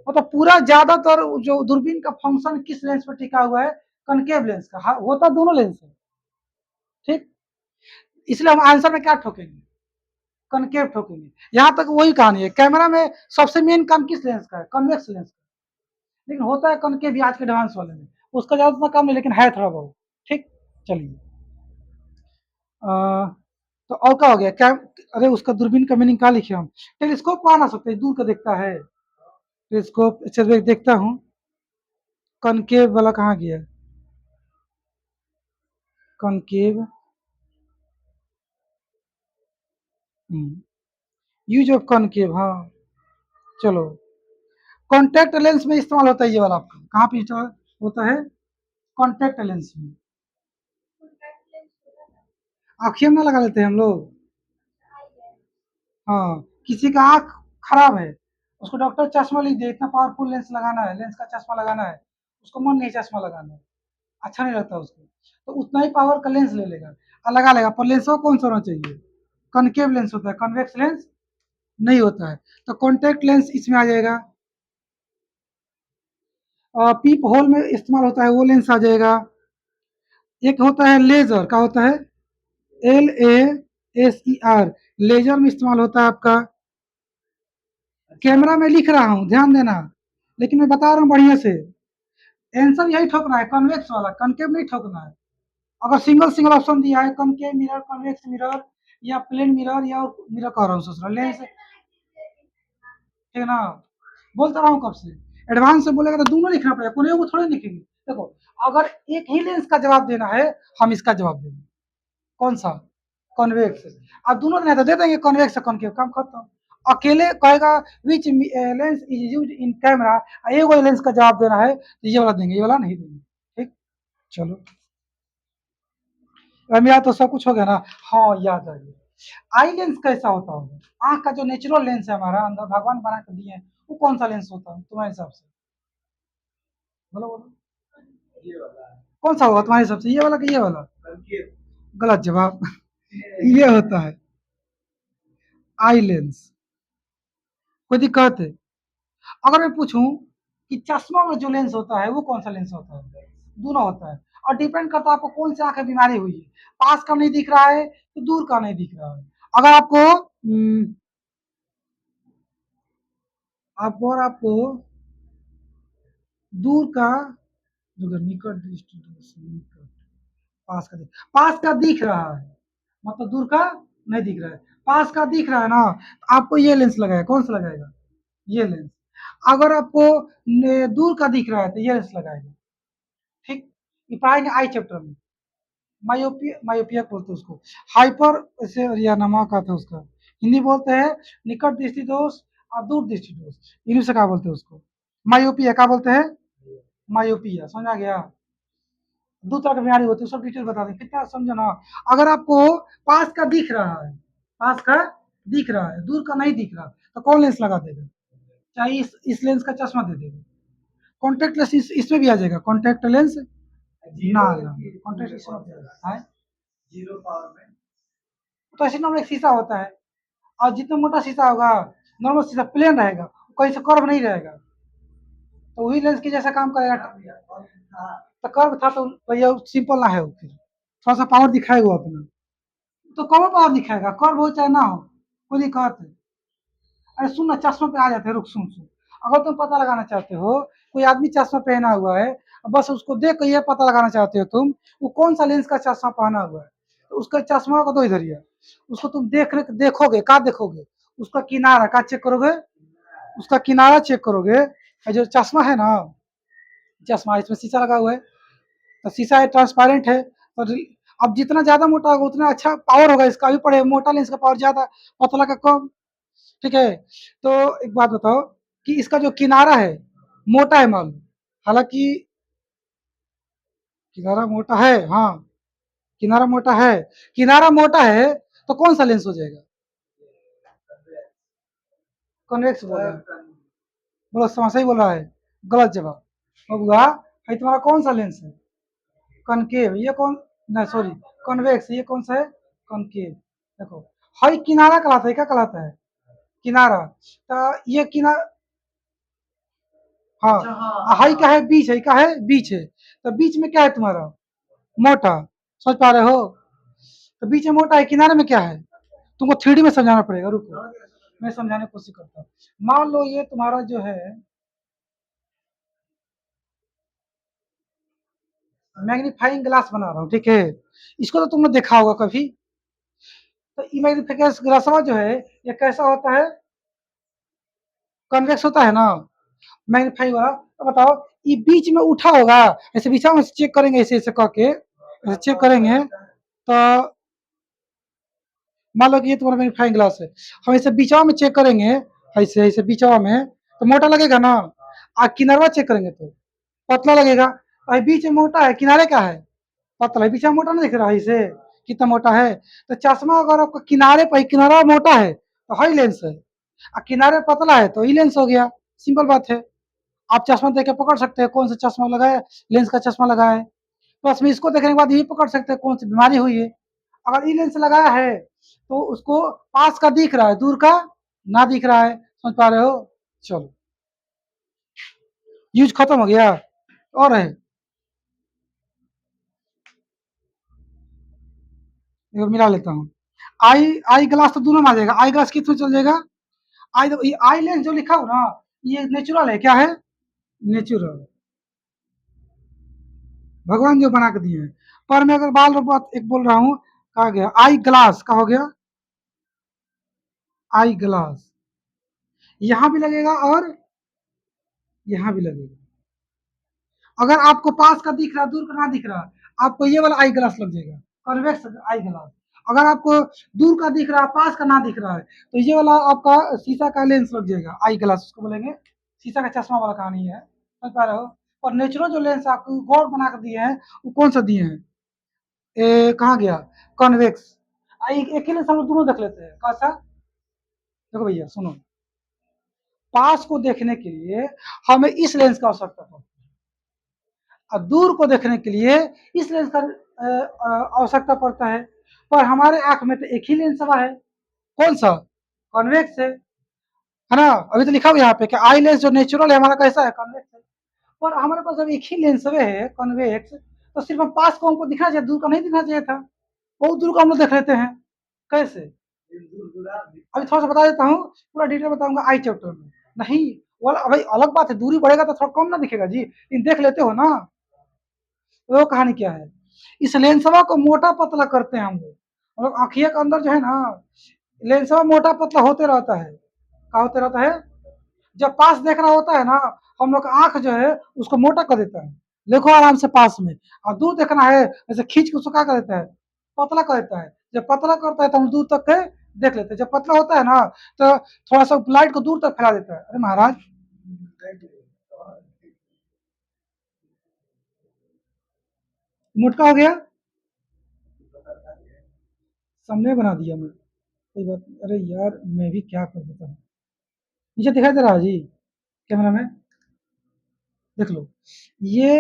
मतलब पूरा ज्यादातर जो दूरबीन का फंक्शन किस लेंस पर टिका हुआ है, कनकेव लेंस का, होता दोनों लेंस है, ठीक, इसलिए हम आंसर में क्या ठोकेंगे, कनकेव ठोकेंगे, यहाँ तक वही कहानी है, कैमरा में सबसे मेन काम किस लेंस का है, कन्वेक्स लेंस का, लेकिन होता है कनकेव भी आज के एडवांस वाले में, उसका ज्यादा उतना काम नहीं, लेकिन है थोड़ा बहुत, ठीक, चलिए, तो और क्या हो गया क्या, अरे उसका दूरबीन का मीनिंग क्या लिखे हम, टेलीस्कोप को आना सकते हैं, दूर का देखता है, टेलीस्कोप, चलिए देखता हूँ, कनकेव वाला कहाँ गया, कनकेव, यूज ऑफ कनकेव, हाँ, चलो, कॉन्टैक्ट लेंस में इस्तेमाल होता है ये वाला, आपका कहाँ पे इस्तेमाल होता है, कॉन्टैक्ट लेंस में, आँखें में लगा लेते हैं हम लोग, हाँ, किसी का आँख खराब है, उसको डॉक्टर चश्मा लिख दे, इतना पावरफुल लेंस लगाना है, लेंस का चश्मा लगाना है, उसको मन नहीं चश्मा लगाना है, अच्छा नहीं लगता उसको, तो उतना ही पावर का लेंस ले लेगा और लगा लेगा, पर लेंस कौन सा होना चाहिए, कनकेव लेंस होता है, कन्वेक्स लेंस नहीं होता है, तो कॉन्टैक्ट लेंस इसमें आ जाएगा, पीप होल में इस्तेमाल होता है वो लेंस आ जाएगा, एक होता है लेजर, का होता है, LASER, लेजर में इस्तेमाल होता है आपका, कैमरा में लिख रहा हूँ ध्यान देना, लेकिन मैं बता रहा हूँ बढ़िया से, आंसर यही ठोकना है, कन्वेक्स वाला, कनकेव नहीं ठोकना है, अगर सिंगल सिंगल ऑप्शन दिया है, कनकेव मिरर, कन्वेक्स मिरर, या प्लेन मिरर, या मिरर कह रहा हूँ ससुरा लेंस, ठीक है ना, बोलता रहा हूँ कब से, एडवांस से बोलेगा तो दोनों लिखना पड़ेगा, कोने को थोड़े लिखेंगे, देखो, अगर एक ही लेंस का जवाब देना है, हम इसका जवाब देंगे, कौन सा, कॉन्वेक्स, अब दोनों नहीं तो दे देंगे कॉन्वेक्स कॉन्केव, काम खत्म, अकेले कहेगा which lens is use in camera, एक लेंस का जवाब देना है तो ये वाला देंगे, ये वाला नहीं देंगे, ठीक, चलो, अब याद तो सब कुछ हो गया ना, हाँ याद आ गया, आई लेंस कैसा होता होगा, आंख का जो नेचुरल लेंस है हमारा अंदर भगवान बना के दिए हैं, वो कौन सा लेंस होता है तुम्हारे हिसाब से, बोलो बोलो, कौन सा होगा तुम्हारे हिसाब से, ये वाला कि ये वाला, गलत जवाब, ये होता है आई लेंस, कोई दिक्कत है, अगर मैं पूछूं कि चश्मा में जो लेंस होता है वो कौन सा लेंस होता है, दोनों होता है, और डिपेंड करता है आपको कौन सी आंखें बीमारी हुई है, पास का नहीं दिख रहा है तो दूर का नहीं दिख रहा है, अगर आपको आपको दूर का, निकट दृष्टि, निकट, पास का दिख रहा है, मतलब दूर का नहीं दिख रहा है, पास का दिख रहा है ना, आपको ये लेंस लगाएगा, कौन सा लगाएगा, ये लेंस। अगर आपको दूर का दिख रहा है तो ये लेंस लगाएगा। ठीक, ये पढ़ाएंगे आई चैप्टर में। मायोपिया, मायोपिया बोलते हैं उसको, हाइपर से या नाम का था उसका, हिंदी बोलते हैं निकट दृष्टि दोष और दूर दृष्टि दोष, इंग्लिश से क्या बोलते हैं उसको, मायोपिया क्या बोलते हैं, मायोपिया, समझ आ गया। दो तरह की बीमारी होती है, सब डिटेल बता दें, कितना समझो ना। अगर आपको पास का दिख रहा है, पास का दिख रहा है, दूर का नहीं दिख रहा, तो कौन लेंस लगा देगा, चाहे इस लेंस का चश्मा दे देगा। कॉन्टेक्ट लेंस इसमें भी आ जाएगा, कॉन्टेक्ट लेंस ना ना, कॉन्टेक्ट इसमें है जीरो पावर में। तो ऐसे नॉर्मल एक शीशा होता है, और जितना मोटा शीशा होगा, नॉर्मल शीशा प्लेन रहेगा, कहीं से कर्व नहीं रहेगा, तो वही लेंस की जैसा काम करेगा। तो कर्व था तो भैया सिंपल ना है वो, फिर थोड़ा सा पावर दिखाएगा वो अपना, तो कौन पावर दिखाएगा, कर्व हो चाहे ना हो, कोई दिक्कत है। अरे सुन ना, चश्मा पे आ जाते हैं, रुक सुन सुन। अगर तुम पता लगाना चाहते हो, कोई आदमी चश्मा पहना हुआ है, बस उसको देख के ये पता लगाना चाहते हो तुम, वो कौन सा लेंस का चश्मा पहना हुआ है, तो उसका चश्मा को दो इधर ही है, उसको तुम देखोगे, क्या देखोगे, उसका किनारा का चेक करोगे, उसका किनारा चेक करोगे, और जो चश्मा है ना, चश्मा इसमें शीशा लगा हुआ है, तो शीशा है, ट्रांसपेरेंट है, और अब जितना ज्यादा मोटा होगा उतना अच्छा पावर होगा इसका, भी पड़े मोटा लेंस का पावर ज्यादा, पतला का कम। ठीक है, तो एक बात बताओ कि इसका जो किनारा है मोटा है मान लो, हालांकि किनारा मोटा है, हाँ किनारा मोटा है, किनारा मोटा है, तो कौन सा लेंस हो जाएगा, कॉन्वेक्स बोल रहा है, बोलो सही बोल रहा है, गलत जवाब होगा। भाई तुम्हारा कौन सा लेंस है, कनकेव, ये कौन, नहीं सॉरी, कॉन्वेक्स, ये कौन सा है, कनकेव। देखो, हाई किनारा कहलाता है, क्या कहलाता है, किनारा, तो ये किनारा, हाँ, हाई का है बीच है, क्या है बीच है, तो बीच में क्या है तुम्हारा, मोटा, समझ पा रहे हो, तो बीच में मोटा है, किनारे में क्या है, तुमको थ्री डी में समझाना पड़ेगा, रुको मैं समझाने की कोशिश करता हूँ। मान लो ये तुम्हारा जो है मैग्नीफाइंग ग्लास बना रहा हूँ, ठीक है, इसको तो तुमने देखा होगा कभी, तो ये मैग्नीफाइंग ग्लास जो है, ये कैसा होता है, कन्वेक्स होता है ना, मैग्नीफाइंग वाला, तो बताओ ये बीच में उठा होगा, ऐसे बीचा में चेक करेंगे, ऐसे ऐसे करके ऐसे चेक करेंगे, तो मान लो कि ये तुम्हारा मैग्नीफाइंग ग्लास है, हम इसे बीचवा में चेक करेंगे, ऐसे ऐसे बीचवा में, तो मोटा लगेगा ना, आ किनारवा चेक करेंगे तो पतला लगेगा, और बीच में मोटा है, किनारे का है पतला है, बीच में मोटा नहीं दिख रहा है इसे, कितना मोटा है, तो चश्मा अगर आपका किनारे पर, किनारा मोटा है तो हाई लेंस है, और किनारे पतला है तो ई लेंस हो गया, सिंपल बात है। आप चश्मा देख के पकड़ सकते हैं कौन सा चश्मा लगाए, लेंस का चश्मा लगाए, प्लस में इसको देखने के बाद ये पकड़ सकते हैं कौन सी बीमारी हुई है। अगर ई लेंस लगाया है तो उसको पास का दिख रहा है, दूर का ना दिख रहा है, समझ पा रहे हो। चलो, यूज खत्म हो गया, और है, मिला लेता हूँ। आई आई ग्लास तो दोनों में आ जाएगा, आई ग्लास किस में चल जाएगा, आई आई लेंस जो लिखा हो ना, ये नेचुरल है, क्या है, नेचुरल, भगवान जो बना के दिए हैं। पर मैं अगर बाल बात एक बोल रहा हूँ, कहा गया आई ग्लास का हो गया, आई ग्लास, यहां भी लगेगा और यहां भी लगेगा। अगर आपको पास का दिख रहा, दूर का ना दिख रहा, आपको ये वाला आई ग्लास लग जाएगा, कन्वेक्स आई ग्लास। अगर आपको दूर का दिख रहा, पास का ना दिख रहा है, तो ये वाला आपका शीशा का लेंस लग जाएगा, आई ग्लास उसको बोलेंगे, शीशा का चश्मा वाला कहानी है, समझ पा रहे हो। और नेचुरल जो लेंस आपको गॉड बना कर दिए हैं, वो कौन सा दिए हैं, कहाँ गया, कॉन्वेक्स। एक ही लेंस हम लोग दोनों देख लेते हैं, कैसा, देखो भैया सुनो, पास को देखने के लिए हमें इस लेंस का आवश्यकता पड़ती है, और दूर को देखने के लिए इस लेंस का आवश्यकता पड़ता है, पर हमारे आंख में तो एक ही लेंस है, कौन सा, कॉन्वेक्स है ना। अभी तो लिखा हुआ यहाँ पे कि आई लेंस जो नेचुरल है हमारा कैसा है, कॉन्वेक्स है, पर हमारे पास जब एक ही लेंस है कॉन्वेक्स, तो सिर्फ हम पास को हमको दिखना चाहिए, दूर का नहीं दिखना चाहिए था, बहुत दूर का हम लोग देख लेते हैं, कैसे, अभी थोड़ा सा बता देता हूँ, पूरा डिटेल बताऊंगा आई चैप्टर में। नहीं, वाला भाई अलग बात है, दूरी बढ़ेगा तो थोड़ा कम ना दिखेगा जी, इन देख लेते हो ना, वो कहानी क्या है, इस लेंसवा को मोटा पतला करते हैं हम लोग, मतलब आँखिया के अंदर जो है ना लेंसवा मोटा पतला होते रहता है। क्या होते रहता है? जब पास देखना होता है ना, हम लोग का आँख जो है उसको मोटा कर देता है। देखो आराम से पास में। और दूर देखना है, ऐसे खींच के उसको क्या कर देता है? पतला कर देता है। जब पतला करता है तो हम दूर तक के देख लेते हैं। जब पतला होता है ना तो थोड़ा-सा लाइट को दूर तक फैला देता है। अरे महाराज! मोटका हो गया? सामने बना दिया मैं। कोई बात नहीं। अरे यार! मैं भी क्या कर देता हूँ। नीचे दिखाई दे रहा है जी? कैमरा में? देख लो। ये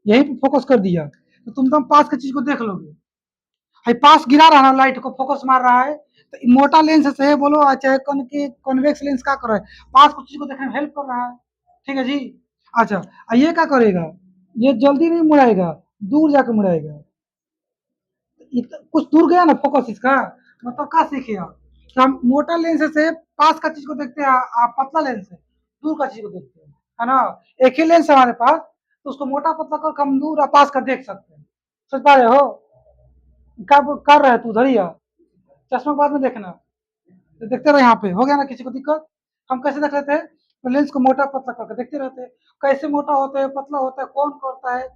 यहीं पे फोकस कर दिया। तो तुम एकदम पास की चीज़ को देख लोगे। भाई पास गिरा रहा है ना लाइट को फोकस मार रहा है। तो मोटा लेंस से बोलो चाहे कॉन्वेक्स लेंस क्या कर रहा है? पास की चीज़ को देखने में हेल्प कर रहा है। ठीक है जी? अच्छा, ये क्या करेगा? ये जल्दी नहीं मुड़ाएगा, दूर जाके मुड़ाएगा। कुछ दूर गया ना फोकस इसका, मतलब क्या सीखे आप? कि हम मोटा लेंस से पास का चीज को देखते हैं, आप पतला लेंस से दूर का चीज को देखते हैं, है ना? एक ही लेंस है हमारे पास, तो उसको मोटा पतला कर हम दूर और पास का देख सकते हैं। समझ पा रहे हो? कब कर रहे तू उधर ही आ, चश्मा बाद में देखना। तो देखते रहो, यहाँ पे हो गया ना किसी को दिक्कत? हम कैसे देख लेते हैं? तो लेंस को मोटा पतला करके देखते रहते हैं। कैसे मोटा होता है पतला होता है कौन करता है,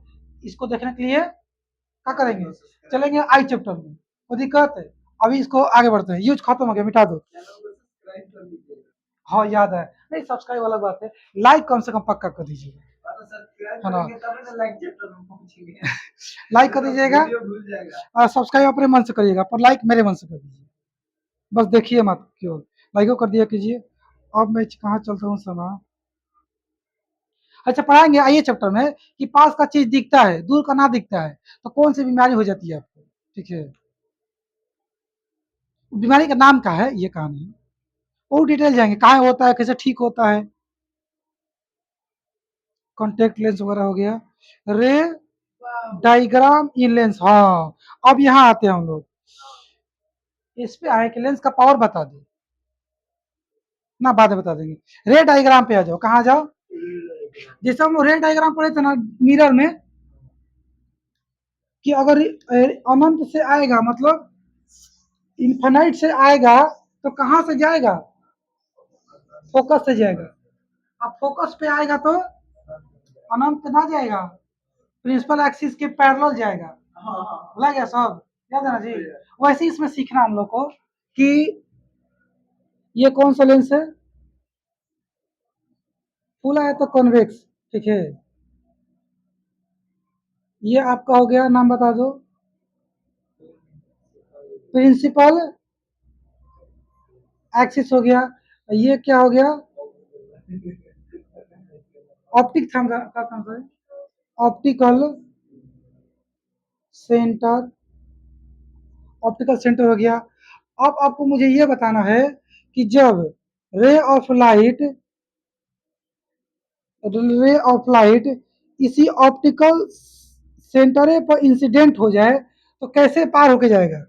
इसको देखने के लिए क्या करेंगे? चलेंगे आई चैप्टर में। कोई दिक्कत है? अभी इसको आगे बढ़ते हैं। यूज खत्म हो गया, मिटा दो। हाँ याद है। नहीं सब्सक्राइब वाला बात है, लाइक कम से कम पक्का कर दीजिएगा, है ना? लाइक कर दीजिएगा और सब्सक्राइब अपने मन से करिएगा, पर लाइक मेरे मन से कर दीजिए। बस देखिए मत क्यों, लाइको कर दिया कीजिए। अब मैं कहाँ चलता हूँ समा। अच्छा पढ़ाएंगे आइए चैप्टर में कि पास का चीज दिखता है दूर का ना दिखता है तो कौन सी बीमारी हो जाती है आपको। ठीक है? बीमारी का नाम क्या है ये कहानी है, और डिटेल जाएंगे कहाँ होता है कैसे ठीक होता है। कॉन्टेक्ट लेंस वगैरह हो गया। रे डायग्राम इन लेंस, हाँ। अब यहाँ आते हैं हम लोग, इस पे आए कि लेंस का पावर बता दे ना, बाद में बता देंगे। रे डायग्राम पे आ जाओ, कहाँ जाओ? जैसे हम लोग रे डायग्राम पढ़े थे ना मिरर में, कि अगर अनंत से आएगा मतलब इन्फानाइट से आएगा तो कहाँ से जाएगा? फोकस से जाएगा। अब फोकस पे आएगा तो अनंत ना जाएगा, प्रिंसिपल एक्सिस के पैरेलल जाएगा। भुला गया सब? याद है ना जी? वैसे ही इसमें सीखना हम लोग को कि ये कौन सा लेंस है, फुला है तो कॉन्वेक्स। ठीक है? ये आपका हो गया, नाम बता दो। प्रिंसिपल एक्सिस हो गया। ये क्या हो गया? ऑप्टिक था का कौन सा है? ऑप्टिकल सेंटर, ऑप्टिकल सेंटर हो गया। अब आपको मुझे ये बताना है कि जब ray of light, ray of light इसी ऑप्टिकल सेंटर पर इंसिडेंट हो जाए तो कैसे पार होके जाएगा?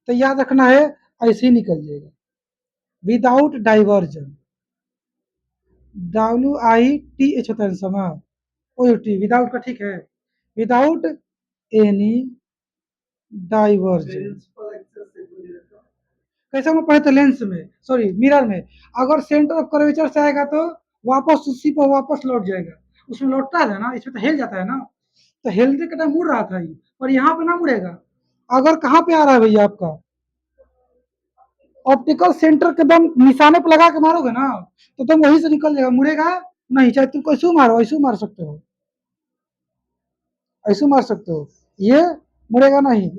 तो याद रखना है ऐसे ही निकल जाएगा, विदाउट डाइवर्जन। WITH होता है समय, ओ टी विदाउट का, ठीक है? Without any diversion. कैसे हम पढ़े थे लेंस में, सॉरी मिरर में, अगर सेंटर ऑफ कर्वेचर से आएगा तो वापस उसी पर वापस लौट जाएगा। उसमें लौटता है ना, इसमें तो हिल जाता है ना, तो हिलने के टाइम मुड़ रहा था ये, और यहाँ पे ना मुड़ेगा। अगर कहाँ पे आ रहा है भैया आपका, ऑप्टिकल सेंटर के दम निशाने पे लगा के मारोगे ना तो तुम वहीं से निकल जाएगा, मुड़ेगा नहीं। चाहे तुम कैसे मारो, ऐसे मार सकते हो, ऐसे मार सकते हो, ये मुड़ेगा नहीं।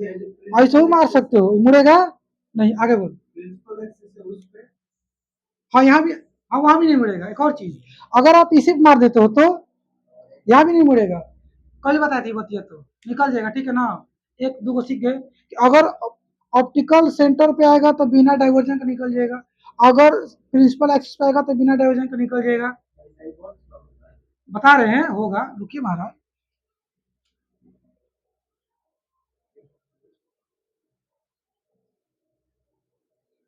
ऐसे मार सकते हो, मुड़ेगा नहीं। आगे बोल। हाँ यहाँ भी, हाँ वहां भी नहीं मुड़ेगा। एक और चीज, अगर आप इसे मार देते हो तो यहाँ भी नहीं मुड़ेगा। कल बताई थी बतिया, तो निकल जाएगा। ठीक है ना? एक दो को सीख गए कि अगर ऑप्टिकल सेंटर पे आएगा तो बिना डाइवर्जन का निकल जाएगा, अगर प्रिंसिपल एक्सिस पे आएगा तो बिना डाइवर्जन का निकल जाएगा। बता रहे हैं होगा, रुकिए महाराज।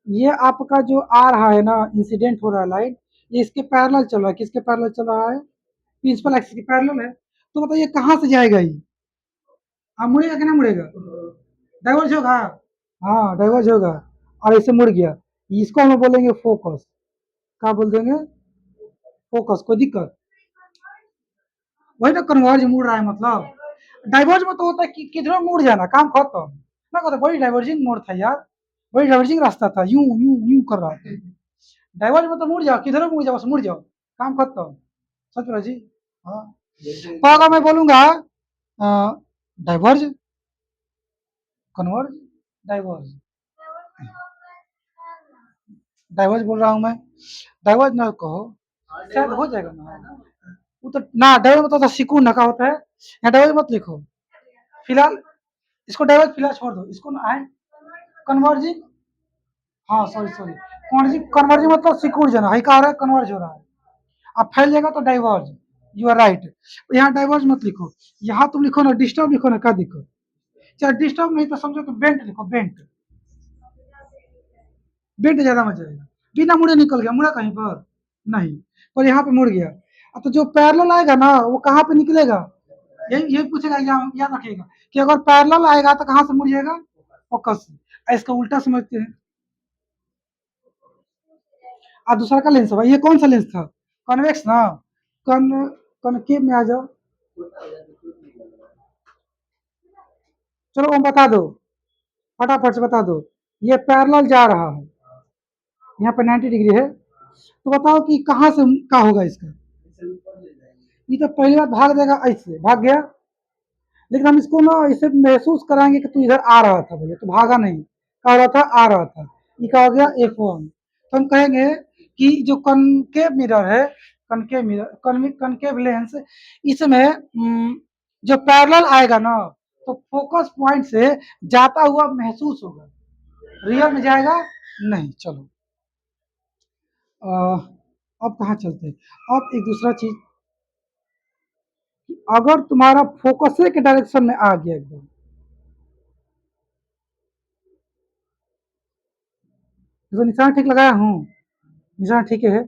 ये आपका जो आ रहा है ना इंसिडेंट हो रहा है लाइट, ये इसके पैरेलल चल रहा है। किसके पैरेलल चल रहा है? प्रिंसिपल एक्सिस के पैरेलल है। तो बताइए कहाँ से जाएगा ये? हाँ मुड़ेगा कि नहीं मुड़ेगा, डाइवर्ज होगा। हाँ डाइवर्ज होगा और ऐसे मुड़ गया, इसको हम बोलेंगे फोकस। क्या बोल देंगे, फोकस। कोई दिक्कत, वही तो कन्वर्ज मुड़ रहा है मतलब। डाइवर्ज में तो होता है कि किधर मुड़ जाना, काम खत्म ना, कहता बड़ी डाइवर्जिंग मोड था यार, बड़ी डाइवर्जिंग रास्ता था, यूं यूं यूं कर रहा था। डाइवर्ज में तो मुड़ जाओ, किधर मुड़ जाओ, बस मुड़ जाओ, काम खत्म। सच में जी। हाँ, तो अगर मैं बोलूंगा डाइवर्ज, कन्वर्ज, डाइवर्ज, डाइवर्ज बोल रहा हूँ मैं, डाइवर्ज ना कहो, शायद हो जाएगा ना। वो तो ना डाइवर्ज मतलब तो सिकुड़ ना का होता है, यहाँ डाइवर्ज मत लिखो फिलहाल, इसको डाइवर्ज फिलहाल छोड़ दो, इसको ना आए कन्वर्जिंग। हाँ सॉरी सॉरी, कन्वर्जिंग, कन्वर्जिंग मतलब सिकुड़ जाना, है क्या हो रहा है, कन्वर्ज हो रहा है। अब फैल जाएगा तो डाइवर्ज, यू आर राइट। यहाँ डाइवर्ज मत लिखो, यहाँ तुम लिखो ना डिस्टर्ब, लिखो ना, क्या दिक्कत। चाहे डिस्टर्ब नहीं तो समझो कि बेंट लिखो, बेंट, बेंट ज्यादा मजा आएगा। बिना मुड़े निकल गया, मुड़ा कहीं पर नहीं, पर यहाँ पे मुड़ गया। अब तो जो पैरेलल आएगा ना वो कहाँ पे निकलेगा, यही पूछेगा, याद रखिएगा कि अगर पैरेलल आएगा तो कहाँ से मुड़ जाएगा, फोकस से। इसका उल्टा समझते हैं। और दूसरा का लेंस होगा, ये कौन सा लेंस था, कॉन्वेक्स ना, कन कनकेव में आ जाओ। चलो हम बता दो, फटाफट से बता दो, ये पैरेलल जा रहा है, यहाँ पे 90 डिग्री है, तो बताओ कि कहाँ से क्या होगा इसका। ये तो पहली बार भाग देगा, ऐसे भाग गया, लेकिन हम इसको ना इसे महसूस कराएंगे कि तू इधर आ रहा था भैया, तू भागा नहीं, क्या हो रहा था, आ रहा था। ये क्या हो गया, F1। तो हम कहेंगे कि जो कनकेव मिरर है, कनकेव मिरर, कनकेव लेंस, इसमें जो पैरेलल आएगा ना तो फोकस पॉइंट से जाता हुआ महसूस होगा, रियल में जाएगा नहीं। चलो अब कहाँ चलते हैं, अब एक दूसरा चीज, अगर तुम्हारा फोकस के डायरेक्शन में आ गया एकदम, तो निशान ठीक लगाया हूँ, निशाना ठीक है,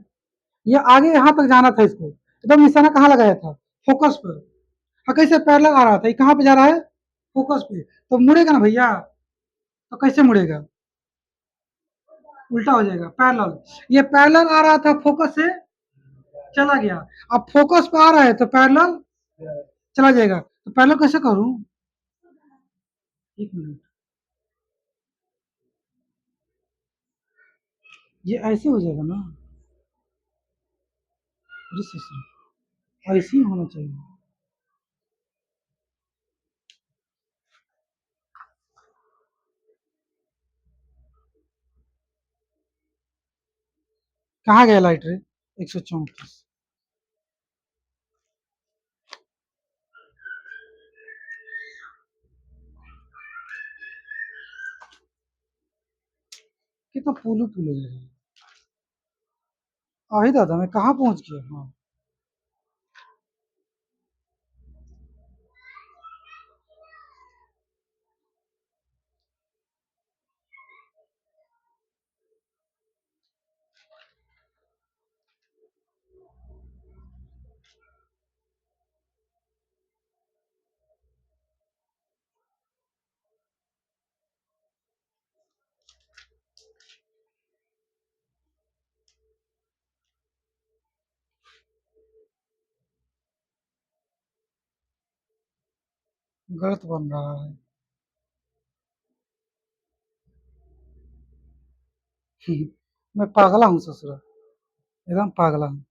ये आगे यहाँ तक जाना था, इसको एकदम निशाना कहाँ लगाया था, फोकस पर। हाँ कैसे पैरेलल आ रहा था, ये कहाँ पे जा रहा है, फोकस पे, तो मुड़ेगा ना भैया, तो कैसे मुड़ेगा, उल्टा हो जाएगा, पैरेलल। ये पैरेलल आ रहा था, फोकस से चला गया, अब फोकस पे आ रहा है तो पैरेलल चला जाएगा, तो पैरेलल कैसे करूं, एक मिनट, ये ऐसे हो जाएगा ना, ऐसे ही होना चाहिए। कहाँ गया लाइट रे, 134, कितना पुलू पुलू है, आही दादा मैं कहाँ पहुंच गया। हाँ गलत बन रहा है। मैं पागला हूँ ससुरा, एकदम पागला हूँ।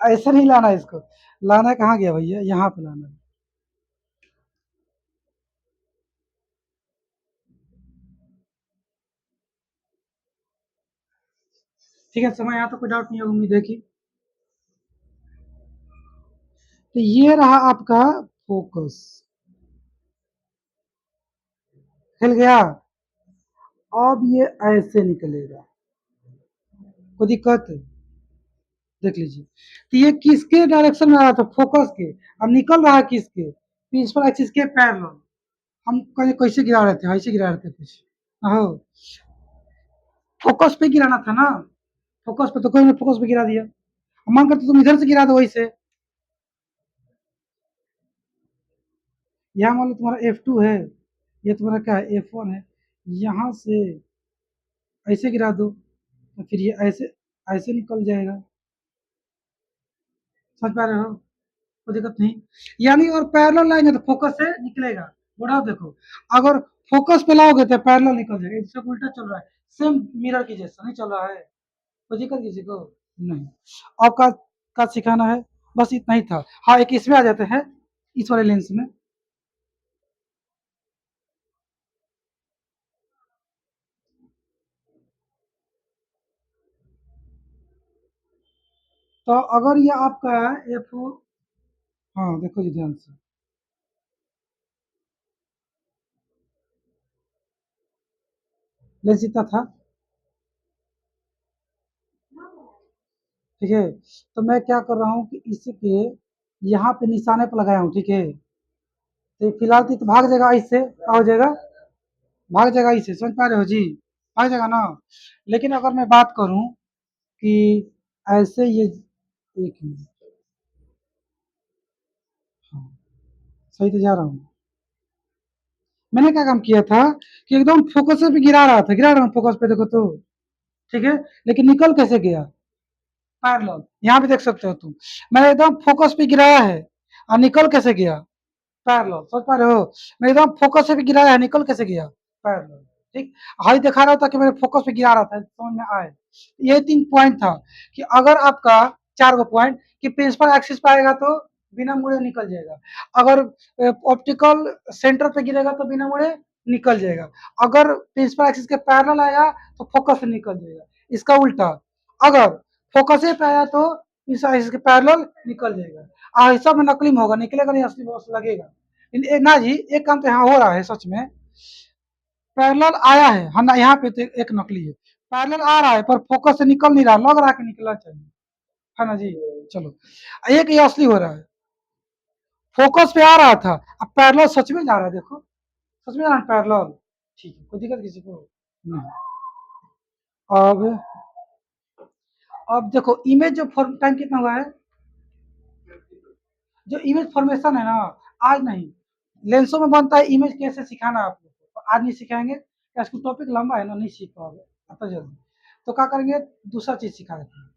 ऐसा नहीं लाना है इसको, लाना कहाँ गया भैया, यहाँ पे लाना है। ठीक है, समय यहाँ तो कोई डाउट नहीं है, उम्मीद है कि, तो ये रहा आपका फोकस, हिल गया, अब ये ऐसे निकलेगा, कोई दिक्कत, देख लीजिए, तो ये किसके डायरेक्शन में आ रहा था, फोकस के, अब निकल रहा है किसके, प्रिंसिपल एक्सिस के पैरेलल। हम कहीं कैसे गिरा रहे थे, ऐसे गिरा रहे थे कुछ, हो फोकस पे गिराना था ना, फोकस पे, तो कोई ने फोकस पे गिरा दिया, मान कर तो तुम इधर से गिरा दो वैसे, यहाँ मान लो तुम्हारा F2 है, ये तुम्हारा क्या है F1 है, यहाँ से ऐसे गिरा दो तो फिर ये ऐसे ऐसे निकल जाएगा। समझ पा रहे हो? कोई दिक्कत नहीं। यानी और पैरेलल लाएंगे तो फोकस से निकलेगा। बढ़ाओ देखो, अगर फोकस पे लाओगे तो पैरेलल निकल जाएगा। इससे उल्टा चल रहा है, सेम मिरर की जैसा नहीं चल रहा है। कोई दिक्कत किसी को नहीं। अब का सिखाना है, बस इतना ही था। हाँ, एक इसमें आ जाते हैं, इस वाले लेंस में। तो अगर ये आपका एफ, हाँ देखो जी ध्यान से, लेंस इतना था, ठीक है। तो मैं क्या कर रहा हूँ कि इसके यहाँ पे निशाने पर लगाया हूँ, ठीक है। तो फिलहाल तो भाग जाएगा, इससे क्या हो जाएगा, भाग जाएगा इससे। समझ पा रहे हो जी, भाग जाएगा ना। लेकिन अगर मैं बात करूं कि ऐसे ये, एक मिनट, हाँ सही तो जा रहा हूँ। मैंने क्या काम किया था कि एकदम फोकस पे गिरा रहा था, गिरा रहा हूँ फोकस पे, देखो तो ठीक है। लेकिन निकल कैसे गया, पैरेलल, यहाँ पे देख सकते हो तुम। मैंने एकदम फोकस पे गिराया है और निकल कैसे गया, पैरेलल। समझ पा रहे हो? मैं एकदम फोकस से भी गिराया है, निकल कैसे गया, पैरेलल। ठीक, हाई दिखा रहा था कि मैंने फोकस पे गिरा रहा था, समझ में आए। ये 3 पॉइंट था कि अगर आपका 4 गो पॉइंट कि प्रिंसिपल एक्सिस पे आएगा तो बिना मुड़े निकल जाएगा। अगर ऑप्टिकल सेंटर पे गिरेगा तो बिना मुड़े निकल जाएगा। अगर प्रिंसिपल एक्सिस के पैरेलल आया तो फोकस से निकल जाएगा। इसका उल्टा, अगर फोकस पे आया तो इस एक्सिस के पैरेलल निकल जाएगा। ऐसा में नकली में होगा, निकलेगा नहीं, असली बॉस लगेगा। ना जी, एक काम तो यहाँ हो रहा है सच में, पैरेलल आया है, हम यहाँ पे तो एक नकली है। पैरेलल आ रहा है पर फोकस से निकल नहीं रहा, लग रहा है कि निकलना चाहिए, है ना जी। चलो, एक ये असली हो रहा है, फोकस पे आ रहा था, अब पैरेलल सच में जा रहा है, देखो सच में जा रहा है पैरेलल। ठीक है, कोई दिक्कत किसी को नहीं। अब देखो इमेज जो टाइम कितना हुआ है, जो इमेज फॉर्मेशन है ना, आज नहीं, लेंसों में बनता है इमेज, कैसे सिखाना है आप लोग को, तो आज नहीं सिखाएंगे, क्या इसको टॉपिक लंबा है ना, नहीं सीख पाओगे आता जल्दी। तो क्या करेंगे, दूसरा चीज सिखा देते हैं,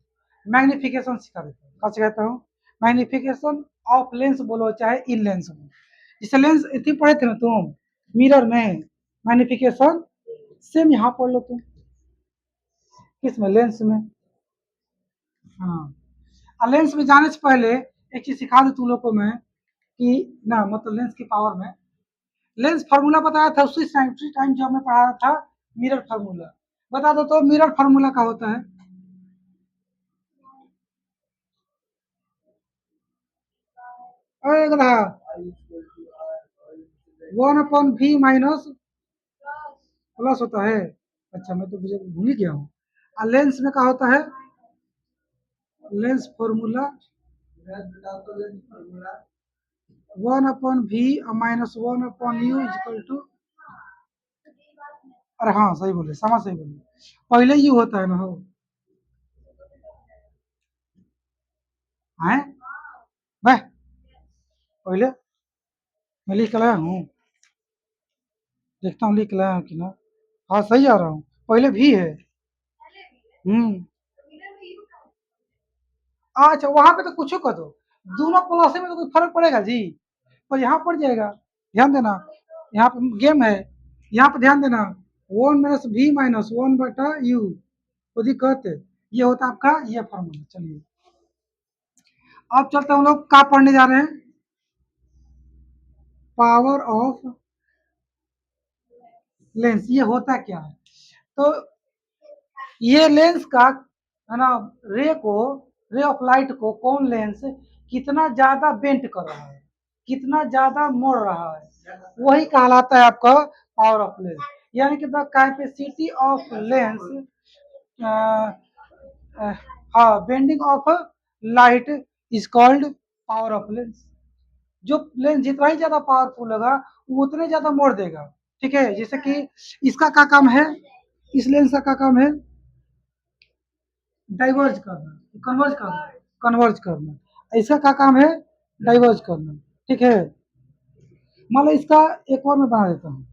मैग्निफिकेशन सिखा देते हैं। क्या सिखाता हूँ, मैग्निफिकेशन ऑफ लेंस बोलो चाहे इन लेंस में। जैसे लेंस इतनी पढ़े थे ना तुम मिरर में, मैग्निफिकेशन सेम यहाँ पढ़ लो तुम, किस में, लेंस में। हाँ, और लेंस में जाने से पहले एक चीज सिखा दूं तुम लोग को मैं, कि ना मतलब लेंस की पावर में, लेंस फार्मूला बताया था उसी टाइम जब मैं पढ़ा रहा था मिरर फार्मूला। बता दो तो मिरर फार्मूला का होता है, अरे गधा, 1/v प्लस होता है। अच्छा, मैं तो मुझे भूल ही गया हूँ। और लेंस में क्या होता है, lens formula 1/v - 1/u equal to, अरे हाँ सही बोले, समझ सही बोले, पहले यू होता है ना हो, है वह पहले, मैं लिख के लाया हूँ, देखता हूँ लिख लाया हूँ कि ना। हाँ सही आ रहा हूँ, पहले भी है। हम्म, अच्छा वहां पे तो कुछ कर दो, दोनों प्लस में तो कोई फर्क पड़ेगा जी, पर यहाँ पड़ जाएगा। ध्यान देना, यहाँ पे गेम है, यहाँ पे ध्यान देना, 1 - v - 1/u, को दिक्कत है। ये होता है आपका ये फॉर्मूला। चलिए अब चलते हम लोग क्या पढ़ने जा रहे हैं, पावर ऑफ लेंस, ये होता क्या है। तो ये लेंस का है ना, रे को, रे ऑफ लाइट को कौन लेंस कितना ज्यादा बेंट कर रहा है, कितना ज्यादा मोड़ रहा है, वही कहलाता है आपका पावर ऑफ लेंस। यानी कि द कैपेसिटी ऑफ लेंस, हाँ bending of light is called power of lens. जो लेंस जितना ही ज्यादा पावरफुल होगा वो उतने ज्यादा मोड़ देगा। ठीक है, जैसे कि इसका क्या काम है, इस लेंस का क्या काम है, डाइवर्ज करना, कन्वर्ज करना, कन्वर्ज करना। इसका क्या काम है, डाइवर्ज करना। ठीक है, मान लो इसका एक और मैं बना देता हूँ,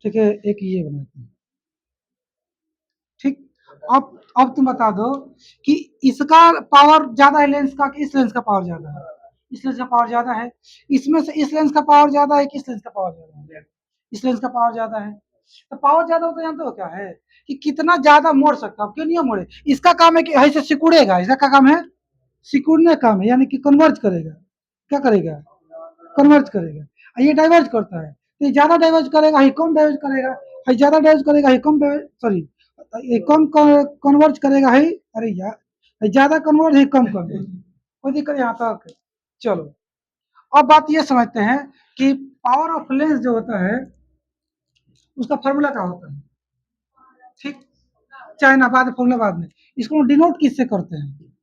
ठीक है, एक ये बना देता हूँ, ठीक। अब तुम बता दो कि इसका पावर ज्यादा है लेंस का कि इस लेंस का पावर ज्यादा है? इस लेंस का पावर ज्यादा है। इसमें से इस लेंस का पावर ज्यादा है कि इस लेंस का पावर ज्यादा है? इस लेंस का पावर ज्यादा है। तो पावर ज्यादा हो तो जानते हो क्या है कि कितना ज्यादा मोड़ सकता है, क्यों नहीं मोड़े। इसका काम है कि ऐसे सिकुड़ेगा, इसका क्या काम है, सिकुड़ने का काम है, यानी कि कन्वर्ज करेगा। क्या करेगा, कन्वर्ज करेगा। ये डाइवर्ज करता है, तो ये ज्यादा डाइवर्ज करेगा, ये कम डाइवर्ज करेगा, ये ज्यादा डाइवर्ज करेगा, ये कम सॉरी, ये कम कन्वर्ज करेगा, है अरे यार, ये ज्यादा कन्वर्ज है कम कन्वर्ज। कोई दिक्कत यहाँ तक। चलो, अब बात ये समझते हैं कि पावर ऑफ लेंस जो होता है उसका फॉर्मूला क्या होता है, ठीक। चाइना बाद में, फॉर्मूला बाद में। इसको डिनोट किससे करते हैं,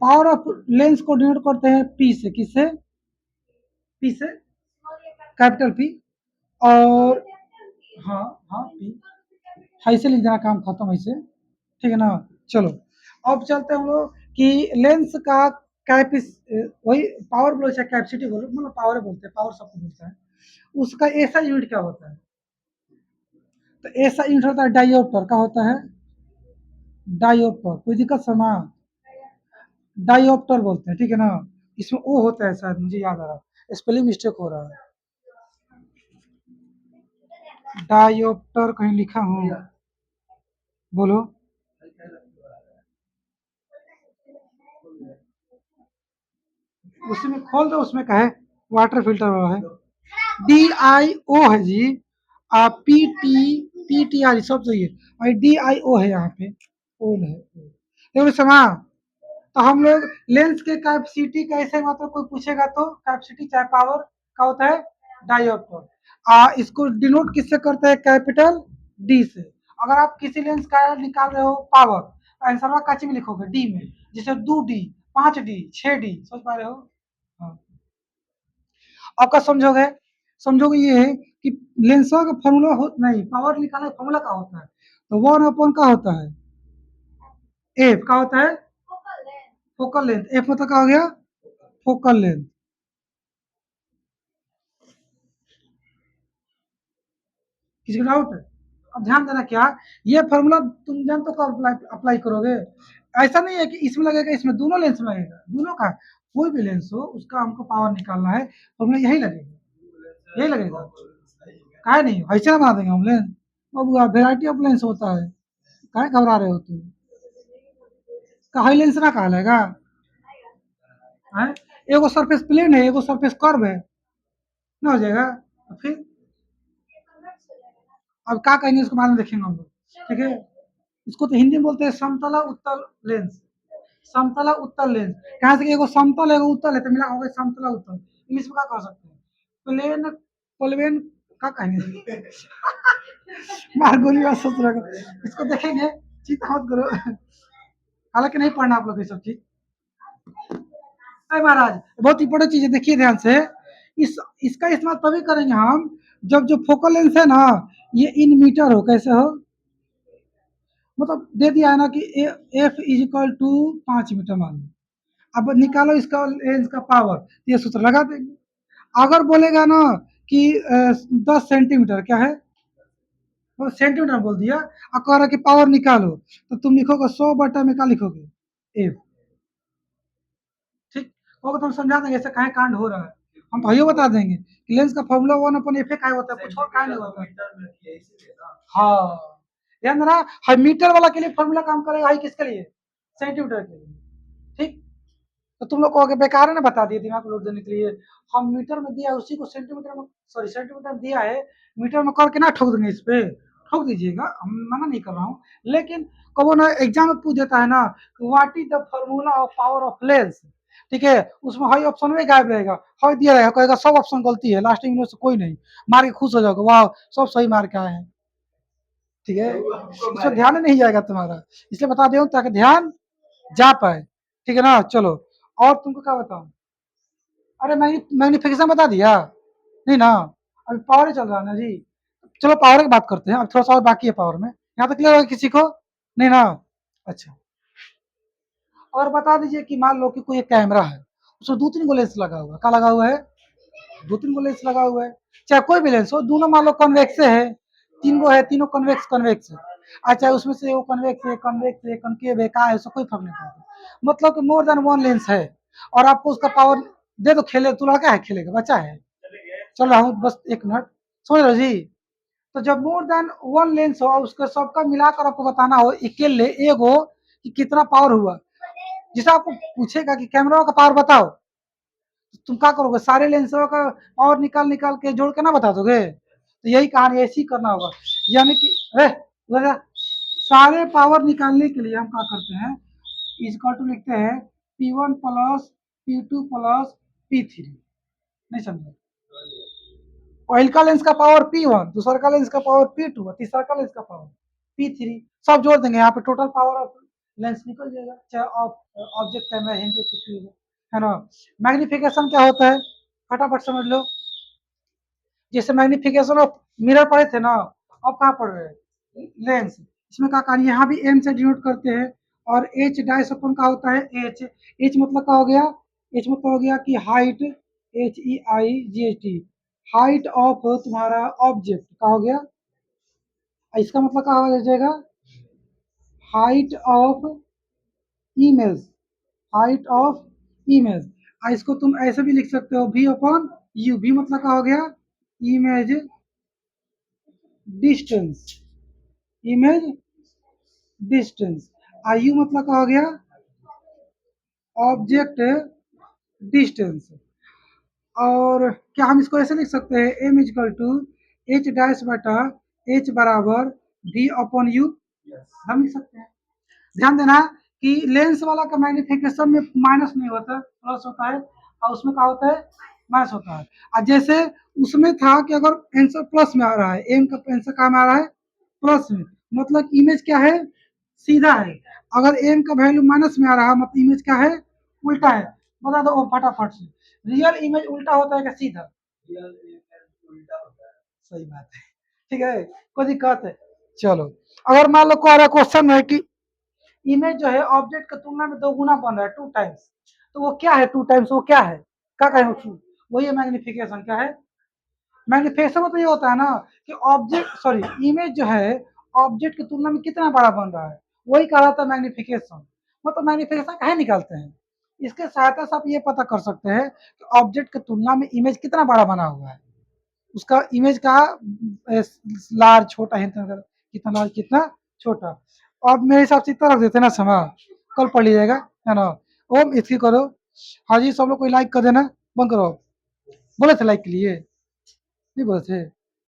पावर ऑफ लेंस को डिनोट करते हैं पी से, किससे, पी से, कैपिटल पी। और हाँ, हाँ पी, ऐसे लिख देना, काम खत्म ऐसे, ठीक है ना। चलो, अब चलते हैं हम लोग कि लेंस का कैपिस, वही पावर बोलो चाहे कैपेसिटी बोलो, मतलब पावर बोलते हैं, पावर सबको बोलता है। उसका ऐसा यूनिट क्या होता है, तो ऐसा यूनिट होता है डायोप्टर का होता है, डायोप्टर। कोई दिक्कत समा, डायोप्टर बोलते हैं, ठीक है ना। इसमें ओ होता है शायद, मुझे याद आ रहा है, स्पेलिंग मिस्टेक हो रहा है। डायोप्टर कहीं लिखा हूँ, बोलो। उसमें खोल दो, उसमें का है, वाटर फिल्टर वाला है, डी आई ओ है जी। आप P T, P T R सब चाहिए, और डी आई ओ है यहाँ पे, ओ है। देखो समा, तो हम लोग लेंस के कैपेसिटी कैसे, मतलब कोई पूछेगा तो कैपेसिटी चाहे पावर का होता है डायोप्टर। इसको डिनोट किससे करते हैं, कैपिटल डी से। अगर आप किसी लेंस का निकाल रहे हो पावर, तो आंसर काची में लिखोगे, डी में, जैसे 2D, 5D, 6D, समझ पा रहे हो। हाँ। आपका समझोगे, समझोगे ये है कि लेंसों का फॉर्मूला हो नहीं, पावर निकालने का फॉर्मूला क्या होता है, तो 1 अपॉन का होता है, एफ का होता है, फोकल लेंथ। एफ मतलब क्या हो गया, फोकल लेंथ। किसी को डाउट है। अब ध्यान देना क्या, ये फॉर्मूला तुम जानते हो कब अप्लाई अप्लाई करोगे। ऐसा नहीं है कि इसमें लगेगा, इसमें दोनों लेंस में लगेगा, दोनों का, कोई भी लेंस हो उसका हमको पावर निकालना है, फॉर्मूला यही लगेगा, यही लगेगा। काहे नहीं, ऐसे ना बना देंगे हम लेंस। अब वेराइटी ऑफ लेंस होता है, काहे घबरा रहे हो तुम, का हाई लेंस ना कहा लेगा है। एगो सरफेस प्लेन है, एगो सरफेस कर्व है, ना हो जाएगा। तो फिर अब क्या कहेंगे इसको बाद में देखेंगे हम लोग, ठीक है। इसको तो हिंदी में बोलते हैं समतला उत्तल लेंस, समतला उत्तल लेंस। कहाँ से, एगो समतल एगो उत्तल है, तो मिला होगा समतला उत्तल। इंग्लिश में क्या कह सकते हैं, प्लेन, प्लेन, क्या कहेंगे मार गोली बात सोच रहा, इसको देखेंगे, चिंता मत करो, हालांकि नहीं पढ़ना आप लोग ये सब चीज। अरे महाराज, बहुत इंपॉर्टेंट चीज है, देखिए ध्यान से। इस इसका इस्तेमाल तभी करेंगे हम जब जो फोकल लेंथ है ना, ये इन मीटर हो, कैसे हो, मतलब दे दिया है ना कि F is equal to 5 metre मान लो। अब निकालो इसका लेंस का पावर, ये सूत्र लगा देंगे। अगर बोलेगा ना कि 10 सेंटीमीटर क्या है, तो सेंटीमीटर बोल दिया, और कह रहा कि पावर निकालो, तो तुम लिखोगे 100 बटा में, क्या लिखोगे, एफ, ठीक। होगा तो हम समझा देंगे ऐसे काहे कांड हो रहा है, हम भाइयों बता देंगे कि लेंस का फॉर्मूला 1/f का होता है, कुछ और का नहीं होता। हाँ, ध्यान देना, हर मीटर वाला के लिए फॉर्मूला काम करेगा, हाई किसके लिए, सेंटीमीटर के लिए, ठीक। तो तुम लोग को आगे बेकार है ना, बता दिए दिमाग लोड देने के लिए। हम मीटर में दिया है, उसी को सेंटीमीटर में, सॉरी सेंटीमीटर में दिया है, मीटर में करके ना ठोक देंगे, इस पे ठोक दीजिएगा, हम मना नहीं कर रहा हूँ। लेकिन कबो ना एग्जाम में पूछ देता है ना, what is the formula of power of lens, ठीक है, उसमें हाई ऑप्शन में गायब रहेगा, हाई दिया रहेगा, कहेगा सब ऑप्शन गलती है, लास्ट में से कोई नहीं, मार के खुश हो जाओगे, वाह सब सही मार के आए हैं, ठीक है। इसमें ध्यान नहीं जाएगा तुम्हारा, इसलिए बता दे ताकि ध्यान जा पाए, ठीक है ना। चलो, और तुमको क्या बताऊं, अरे मैग्निफिकेशन बता दिया, नहीं ना, अभी पावर ही चल रहा है ना जी। चलो पावर की बात करते हैं, अब थोड़ा सा और बाकी है पावर में, यहाँ तक क्लियर होगा किसी को, नहीं ना, अच्छा। और बता दीजिए कि मान लो कि कोई एक कैमरा है, उसमें 2-3 गो लेंस लगा हुआ है। क्या लगा हुआ है? 2-3 गो लेंस लगा हुआ है। चाहे कोई भी लेंस हो, दोनों मान लो कन्वेक्स है, 3 गो है, तीनों कन्वेक्स कन्वेक्स है। अच्छा, उसमें से वो कन्वेक्स है, कनकेव है, कहाँ है, उससे कोई फर्क नहीं पड़ता। मतलब कि मोर देन वन लेंस है और आपको उसका पावर दे दो, खेले तू लड़का है, खेलेगा, बच्चा है, चल रहा हूँ बस 1 मिनट, समझ रहे हो जी? तो जब मोर देन वन लेंस हो, उसका सबका मिलाकर आपको बताना हो अकेले एगो कि कितना पावर हुआ। जैसे आपको पूछेगा कि कैमरा का पावर बताओ, तो तुम क्या करोगे? सारे लेंसों का पावर निकाल निकाल के जोड़ के ना बता दोगे? तो यही कहानी, ऐसे ही करना होगा। यानी कि अरे उधर जा। सारे पावर निकालने के लिए हम क्या करते हैं, इजकल टू लिखते हैं P1 plus P2 plus P3। नहीं समझे? ऑयल का लेंस का पावर P1, दूसरा का लेंस का पावर P2 और तीसरा का लेंस का पावर P3, सब जोड़ देंगे, यहाँ पे टोटल पावर ऑफ लेंस निकल जाएगा, चाहे ऑब्जेक्ट है, मैं हिंदी कुछ भी है ना। मैग्निफिकेशन क्या होता है, फटाफट समझ लो। जैसे मैग्निफिकेशन ऑफ मिरर पढ़े थे ना, अब कहाँ पढ़ रहे हैं? लेंस। इसमें क्या कहानी, यहाँ भी एम से डिनोट करते हैं और एच डाइस अपन का होता है एच। एच मतलब क्या हो गया? एच मतलब हो गया कि हाइट, HEIGHT, हाइट ऑफ तुम्हारा ऑब्जेक्ट का हो गया। इसका मतलब क्या हो जाएगा? Height of image, height of image. इसको तुम ऐसे भी लिख सकते हो, V अपॉन U। V मतलब क्या हो गया? Image distance, image distance. U मतलब क्या हो गया? Object distance. और क्या हम इसको ऐसे लिख सकते हैं, M equal to H dash बटा एच बराबर V अपॉन यू? हम लिख सकते हैं। ध्यान देना कि लेंस वाला का मैग्निफिकेशन में माइनस नहीं होता, प्लस होता है, और उसमें क्या होता है? माइनस होता है। और जैसे उसमें था कि अगर आंसर प्लस में आ रहा है, एम का आंसर कहाँ में आ रहा है? प्लस में, मतलब इमेज क्या है? सीधा है। अगर एम का वैल्यू माइनस में आ रहा है, मतलब इमेज क्या है? उल्टा है। बता दो फटाफट से, रियल इमेज उल्टा होता है क्या सीधा? सही बात है, ठीक है, कोई दिक्कत है? चलो, अगर मान लो कोई क्वेश्चन है कि इमेज जो है ऑब्जेक्ट की तुलना में 2 गुना बन रहा है, 2 टाइम्स, तो वो क्या है? 2 टाइम्स वो क्या है? क्या कहें? वही है मैग्निफिकेशन। क्या है मैग्निफिकेशन? मतलब ये होता है ना कि ऑब्जेक्ट, सॉरी, इमेज जो है ऑब्जेक्ट की तुलना में कितना बड़ा बन रहा है, वही कहा जाता है मैग्निफिकेशन। मतलब मैग्निफिकेशन कहे निकालते हैं, इसके सहायता से आप ये पता कर सकते हैं कि ऑब्जेक्ट की तुलना में इमेज कितना बड़ा बना हुआ है, उसका इमेज का लार्ज छोटा है, कितना लार्ज कितना छोटा। अब मेरे हिसाब से इतना रख देते ना समय, कल पढ़ लीजिएगा, है ना। ओम इसकी करो। हाँ जी, सब लोग कोई लाइक कर देना, बंद करो। बोले थे लाइक के लिए, नहीं बोले थे?